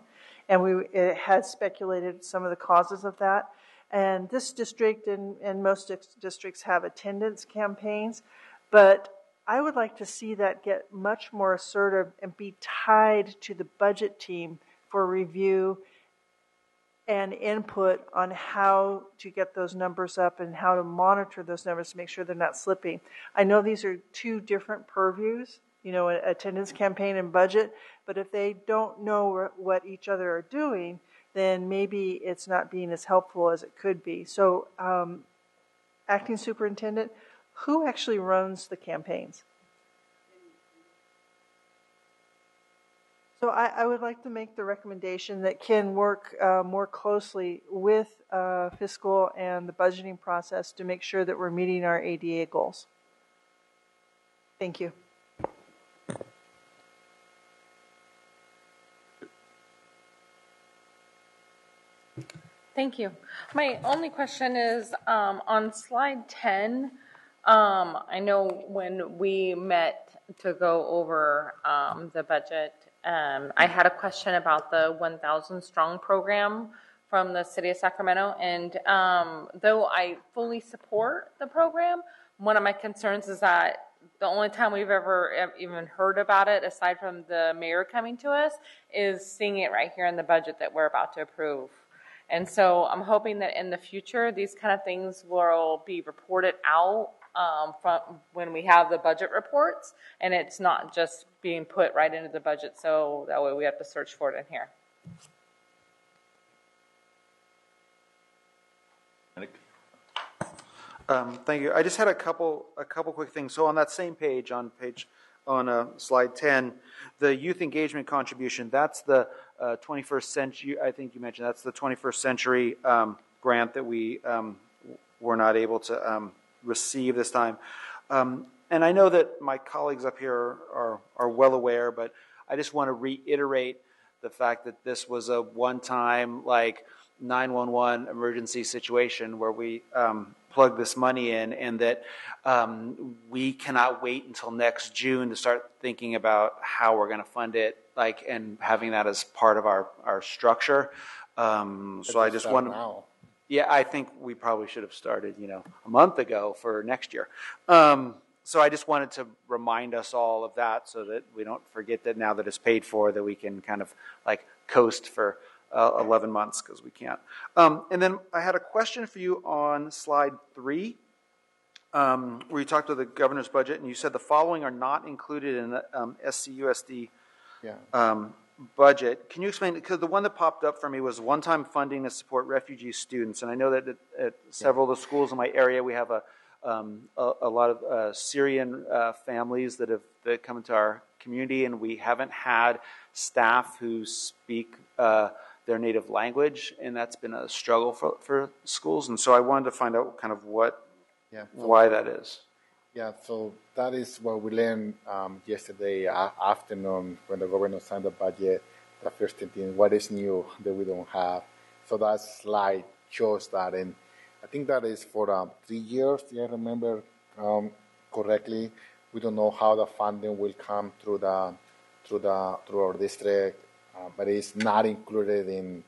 and it had speculated some of the causes of that. And this district and most districts have attendance campaigns, but I would like to see that get much more assertive and be tied to the budget team for review and input on how to get those numbers up and how to monitor those numbers to make sure they're not slipping. I know these are 2 different purviews, attendance campaign and budget, but if they don't know what each other are doing, then maybe it's not being as helpful as it could be. So, acting superintendent, who actually runs the campaigns? So I would like to make the recommendation that Ken work more closely with fiscal and the budgeting process to make sure that we're meeting our ADA goals. Thank you. Thank you. My only question is on slide 10, I know when we met to go over the budget, I had a question about the 1,000 Strong program from the city of Sacramento. And though I fully support the program, one of my concerns is that the only time we've ever even heard about it, aside from the mayor coming to us, is seeing it right here in the budget that we're about to approve. And so I'm hoping that in the future, these kind of things will be reported out from when we have the budget reports, and it's not just being put right into the budget, so that way we have to search for it in here. Thank you. I just had a couple quick things. So on that same page, on slide 10, the youth engagement contribution, that's the 21st century, I think you mentioned, that's the 21st century grant that we were not able to receive this time. And I know that my colleagues up here are well aware, but I just want to reiterate the fact that this was a one-time, 911 emergency situation where we plug this money in, and that we cannot wait until next June to start thinking about how we're going to fund it, and having that as part of our structure. So I just want to. Yeah, I think we probably should have started, a month ago for next year. So I just wanted to remind us all of that so that we don't forget that now that it's paid for, that we can kind of coast for 11 months, because we can't. And then I had a question for you on slide 3, where you talked about the governor's budget, and you said the following are not included in the SCUSD budget. Can you explain, because the one that popped up for me was one-time funding to support refugee students, and I know that at several of the schools in my area we have a lot of Syrian families that come into our community, and we haven't had staff who speak their native language, and that's been a struggle for schools. And so I wanted to find out kind of why that is. Yeah, so that is what we learned yesterday afternoon when the governor signed the budget. The first thing, what is new that we don't have? So that slide shows that, and I think that is for 3 years, if I remember correctly. We don't know how the funding will come through our district, but it's not included in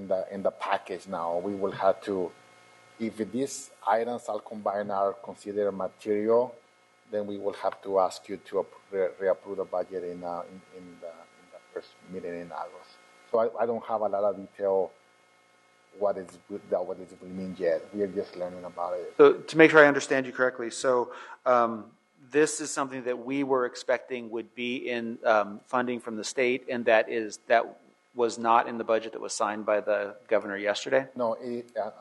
the package now. We will have to, if these items all combined are considered material, then we will have to ask you to reapprove the budget in the first meeting in August. So I don't have a lot of detail what it will mean yet. We are just learning about it. So to make sure I understand you correctly, so this is something that we were expecting would be in funding from the state, and that was not in the budget that was signed by the governor yesterday? No,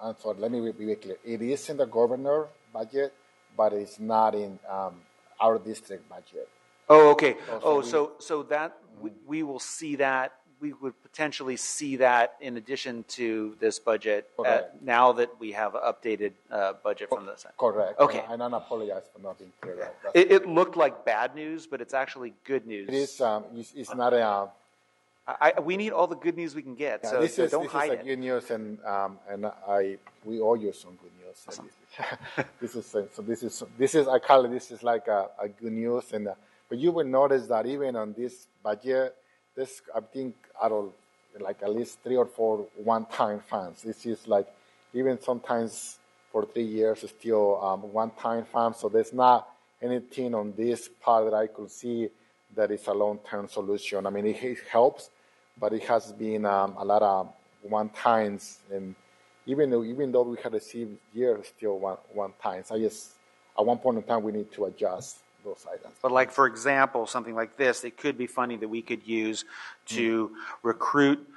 I'm sorry, let me be clear. It is in the governor budget, but it's not in our district budget. Oh, okay. So that we will see that. We would potentially see that in addition to this budget now that we have an updated budget from the Senate. Correct. Okay. And I apologize for not being clear. It looked like bad news, but it's actually good news. It is. It's not a. We need all the good news we can get. Yeah, so don't hide it. This is good news, and we owe you some good news. Awesome. This is I call it, this is like a good news, but you will notice that even on this budget, I think out of like at least 3 or 4 one-time funds. This is like even sometimes for 3 years it's still one-time funds. So there's not anything on this part that I could see that is a long-term solution. I mean, it helps, but it has been a lot of one-times, and even though we had received years, still one-times. At one point in time, we need to adjust those items. But like, for example, something like this, it could be funding that we could use to recruit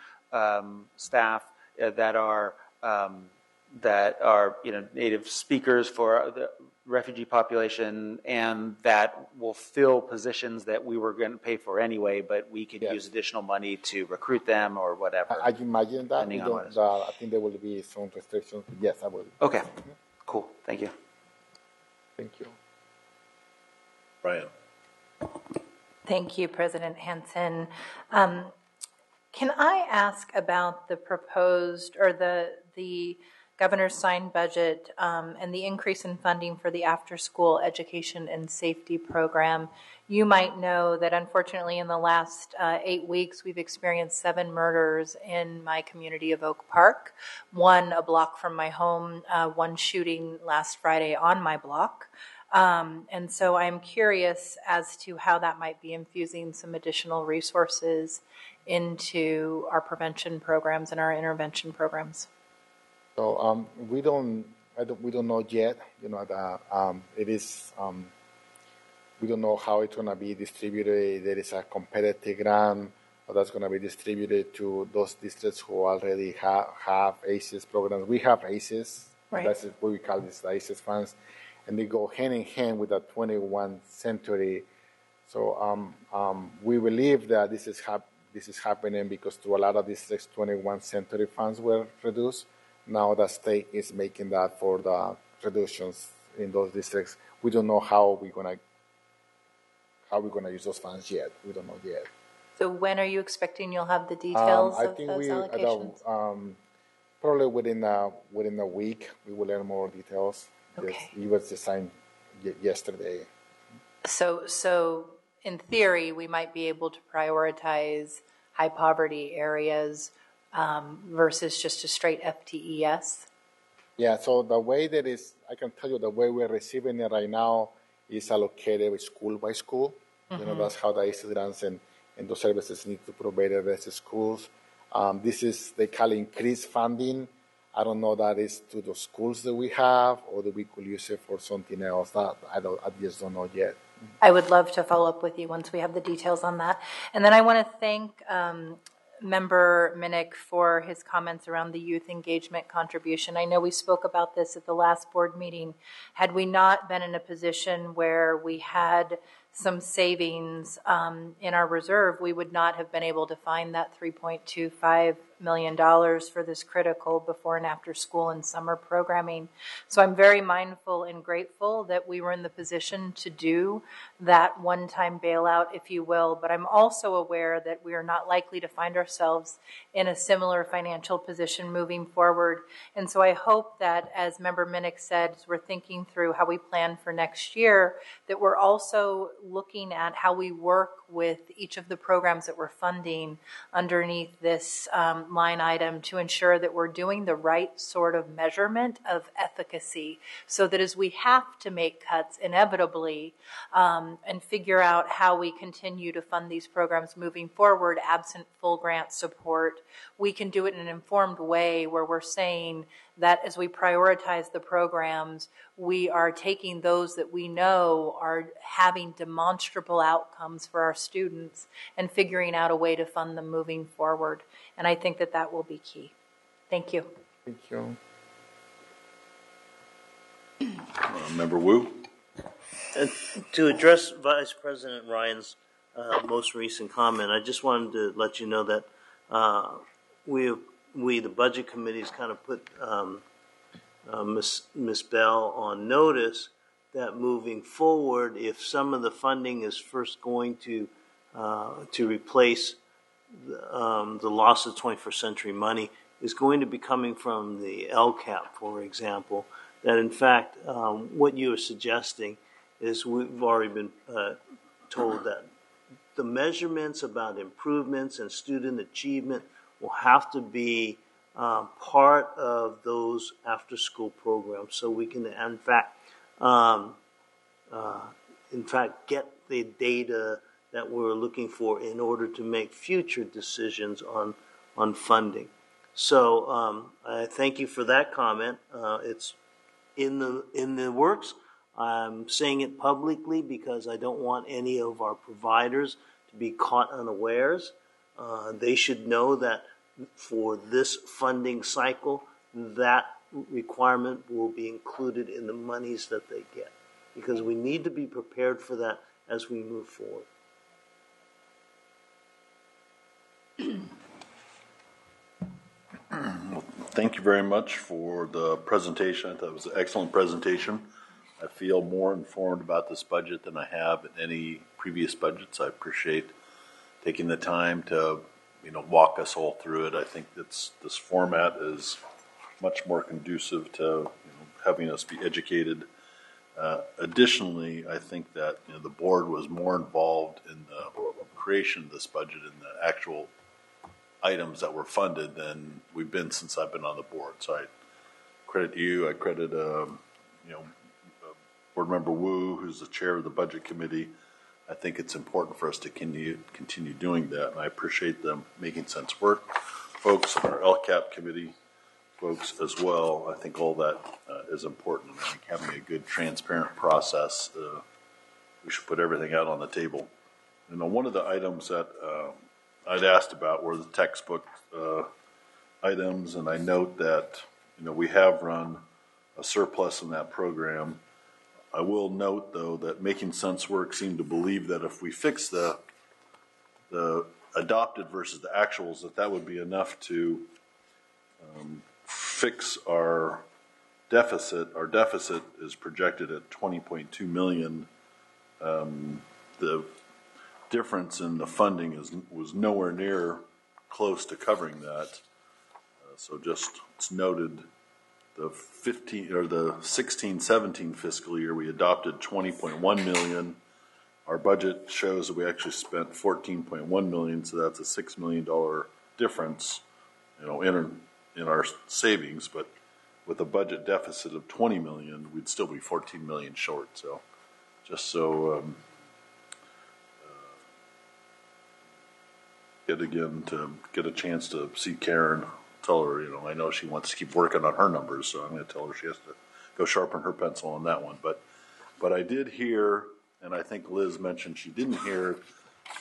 staff that are native speakers for the refugee population, and that will fill positions that we were going to pay for anyway, but we could use additional money to recruit them or whatever. I imagine that. I think there will be some restrictions. Yes, I will. Okay, cool. Thank you. Thank you. Brian. Thank you, President Hansen. Can I ask about the proposed or the governor's signed budget and the increase in funding for the after-school education and safety program? You might know that unfortunately in the last 8 weeks we've experienced 7 murders in my community of Oak Park, 1 a block from my home, 1 shooting last Friday on my block. And so I'm curious as to how that might be infusing some additional resources into our prevention programs and our intervention programs. So we don't know yet. It is. We don't know how it's going to be distributed. There is a competitive grant that's going to be distributed to those districts who already have ACES programs. We have ACES. Right. That's what we call this, the ACES funds, and they go hand in hand with the 21st century. So we believe that this is happening because to a lot of districts, 21st century funds were reduced. Now the state is making that for the reductions in those districts. We don't know how we're gonna use those funds yet. We don't know yet. So when are you expecting you'll have the details I of think those allocations? Probably within a week we will learn more details. Okay. It was signed yesterday. So in theory, we might be able to prioritize high poverty areas versus just a straight FTES? Yeah, so the way that is, I can tell you the way we're receiving it right now is allocated school by school. Mm-hmm. That's how the ACES grants and those services need to provide the rest of schools. This is, they call it increased funding. I don't know that is to the schools that we have or that we could use it for something else. That I just don't know yet. I would love to follow up with you once we have the details on that. And then I want to thank Member Minnick for his comments around the youth engagement contribution. I know we spoke about this at the last board meeting. Had we not been in a position where we had some savings in our reserve, we would not have been able to find that $3.25 million for this critical before and after school and summer programming. So I'm very mindful and grateful that we were in the position to do that one-time bailout, if you will, but I'm also aware that we are not likely to find ourselves in a similar financial position moving forward. And so I hope that, as Member Minnick said, as we're thinking through how we plan for next year, that we're also looking at how we work with each of the programs that we're funding underneath this line item to ensure that we're doing the right sort of measurement of efficacy, so that as we have to make cuts inevitably and figure out how we continue to fund these programs moving forward, absent full grant support, we can do it in an informed way where we're saying that as we prioritize the programs, we are taking those that we know are having demonstrable outcomes for our students and figuring out a way to fund them moving forward. And I think that that will be key. Thank you. Thank you. Member Wu? And to address Vice President Ryan's most recent comment, I just wanted to let you know that we the Budget Committee, has kind of put Ms. Bell on notice that moving forward, if some of the funding is first going to replace the loss of 21st century money, is going to be coming from the LCAP, for example, that in fact what you are suggesting is we've already been told that the measurements about improvements and student achievement will have to be part of those after-school programs, so we can, in fact, get the data that we're looking for in order to make future decisions on funding. So I thank you for that comment. It's in the works. I'm saying it publicly because I don't want any of our providers to be caught unawares. They should know that for this funding cycle, that requirement will be included in the monies that they get, because we need to be prepared for that as we move forward. Thank you very much for the presentation. I thought it was an excellent presentation. I feel more informed about this budget than I have in any previous budgets. I appreciate taking the time to walk us all through it. I think this format is much more conducive to having us be educated. Additionally, I think that the board was more involved in the creation of this budget and the actual items that were funded than we've been since I've been on the board. So I credit you. I credit Board Member Wu, who's the chair of the Budget Committee. I think it's important for us to continue doing that, and I appreciate them making sense work. Folks on our LCAP committee, folks as well, I think all that is important. I think having a good, transparent process, we should put everything out on the table. One of the items that I'd asked about were the textbook items, and I note that we have run a surplus in that program. I will note, though, that Making Sense Work seemed to believe that if we fix the adopted versus the actuals, that would be enough to fix our deficit. Our deficit is projected at $20.2 million. The difference in the funding was nowhere near close to covering that. So just it's noted. The 16-17 fiscal year, we adopted $20.1 million. Our budget shows that we actually spent $14.1 million, so that's a $6 million difference, in our savings. But with a budget deficit of $20 million, we'd still be $14 million short. So, just so get a chance to see Karen. Tell her, I know she wants to keep working on her numbers, so I'm going to tell her she has to go sharpen her pencil on that one. But I did hear, and I think Liz mentioned she didn't hear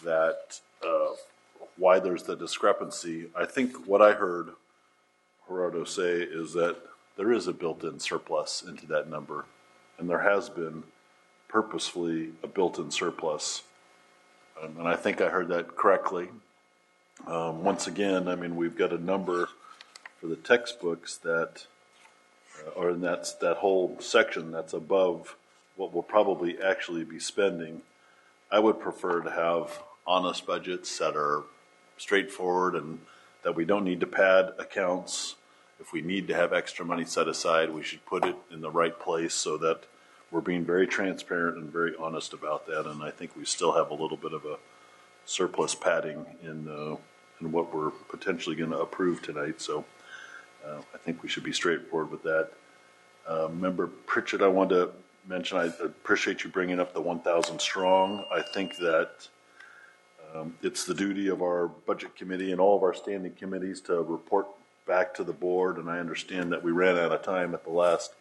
that why there's the discrepancy. I think what I heard Gerardo say is that there is a built-in surplus into that number, and there has been purposefully a built-in surplus. And I think I heard that correctly. Once again, I mean, we've got a number for the textbooks that, or that's that whole section that's above what we'll probably actually be spending. I would prefer to have honest budgets that are straightforward and that we don't need to pad accounts. If we need to have extra money set aside, we should put it in the right place so that we're being very transparent and very honest about that. And I think we still have a little bit of a surplus padding in what we're potentially going to approve tonight. So I think we should be straightforward with that. Member Pritchett, I wanted to mention, I appreciate you bringing up the 1,000 strong. I think that it's the duty of our budget committee and all of our standing committees to report back to the board. And I understand that we ran out of time at the last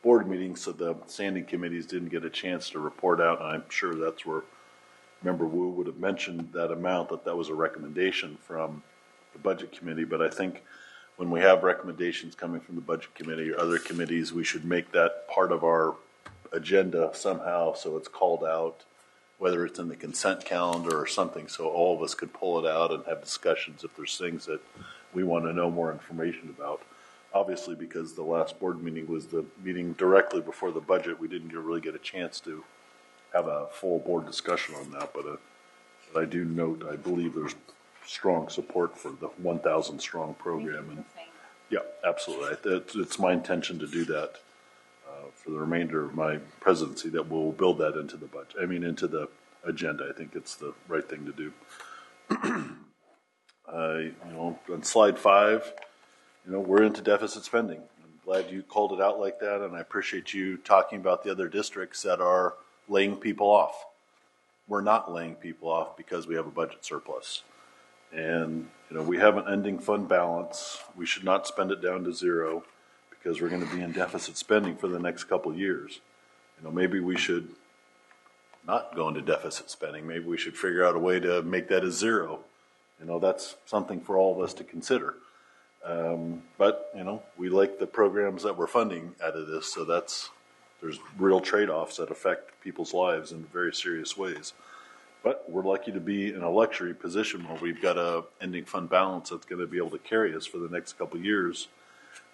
board meeting, so the standing committees didn't get a chance to report out. And I'm sure that's where Member Wu would have mentioned that amount, that was a recommendation from the budget committee. But I think when we have recommendations coming from the budget committee or other committees, we should make that part of our agenda somehow so it's called out, whether it's in the consent calendar or something, so all of us could pull it out and have discussions if there's things that we want to know more information about. Obviously, because the last board meeting was the meeting directly before the budget, we didn't really get a chance to have a full board discussion on that, but I do note, I believe there's strong support for the 1,000 strong program. And yeah, absolutely. It's my intention to do that for the remainder of my presidency, that we'll build that into the budget. I mean, into the agenda. I think it's the right thing to do. On slide 5, we're into deficit spending. I'm glad you called it out like that, and I appreciate you talking about the other districts that are laying people off. We're not laying people off because we have a budget surplus. And, we have an ending fund balance. We should not spend it down to zero because we're going to be in deficit spending for the next couple of years. Maybe we should not go into deficit spending. Maybe we should figure out a way to make that a zero. That's something for all of us to consider. But we like the programs that we're funding out of this, so there's real trade-offs that affect people's lives in very serious ways. But we're lucky to be in a luxury position where we've got a ending fund balance that's going to be able to carry us for the next couple of years.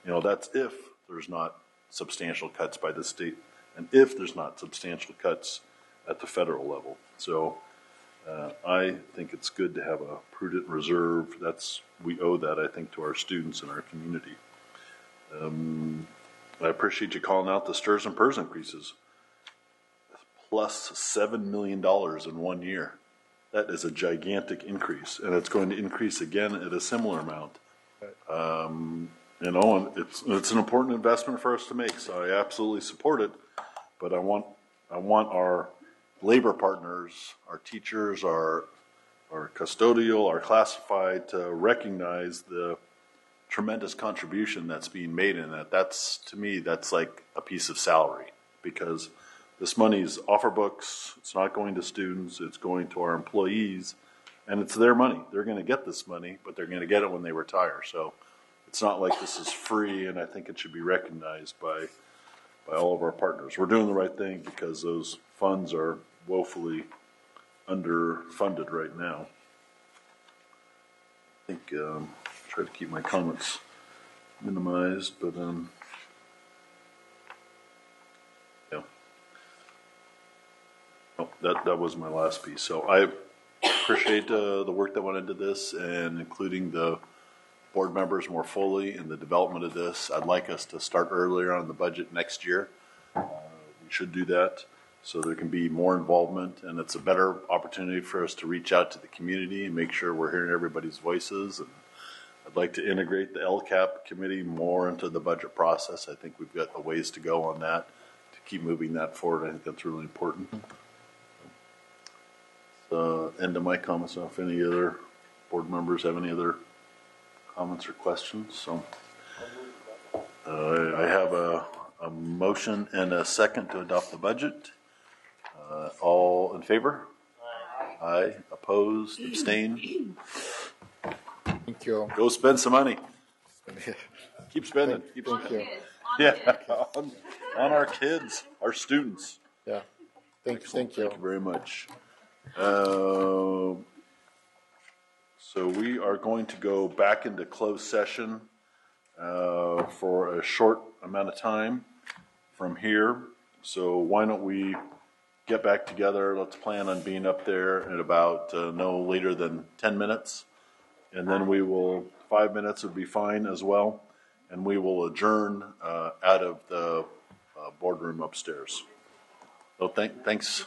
That's if there's not substantial cuts by the state and if there's not substantial cuts at the federal level. So I think it's good to have a prudent reserve. We owe that, I think, to our students and our community. I appreciate you calling out the STRS and PERS increases. Plus $7 million in 1 year. That is a gigantic increase, and it's going to increase again at a similar amount. It's an important investment for us to make, so I absolutely support it. But I want our labor partners, our teachers, our custodial, our classified, to recognize the tremendous contribution that's being made in that. To me, that's like a piece of salary, because this money is offer books. It's not going to students. It's going to our employees, and it's their money. They're going to get this money, but they're going to get it when they retire. So it's not like this is free, and I think it should be recognized by all of our partners. We're doing the right thing because those funds are woefully underfunded right now. I think try to keep my comments minimized, but yeah. Oh, that was my last piece. So I appreciate the work that went into this, and including the board members more fully in the development of this. I'd like us to start earlier on the budget next year. We should do that so there can be more involvement, and it's a better opportunity for us to reach out to the community and make sure we're hearing everybody's voices. And I'd like to integrate the LCAP committee more into the budget process. I think we've got a ways to go on that to keep moving that forward. I think that's really important. End of my comments. If any other board members have any other comments or questions. So I have a motion and a second to adopt the budget. All in favor? Aye. Opposed? Abstain? Thank you. Go spend some money. Keep spending. Thank you. Yeah, on our kids, our students. Yeah. Thank you. Thank you very much. So we are going to go back into closed session for a short amount of time from here. So why don't we get back together? Let's plan on being up there in about no later than 10 minutes. And then we will, 5 minutes would be fine as well. And we will adjourn out of the boardroom upstairs. So thanks.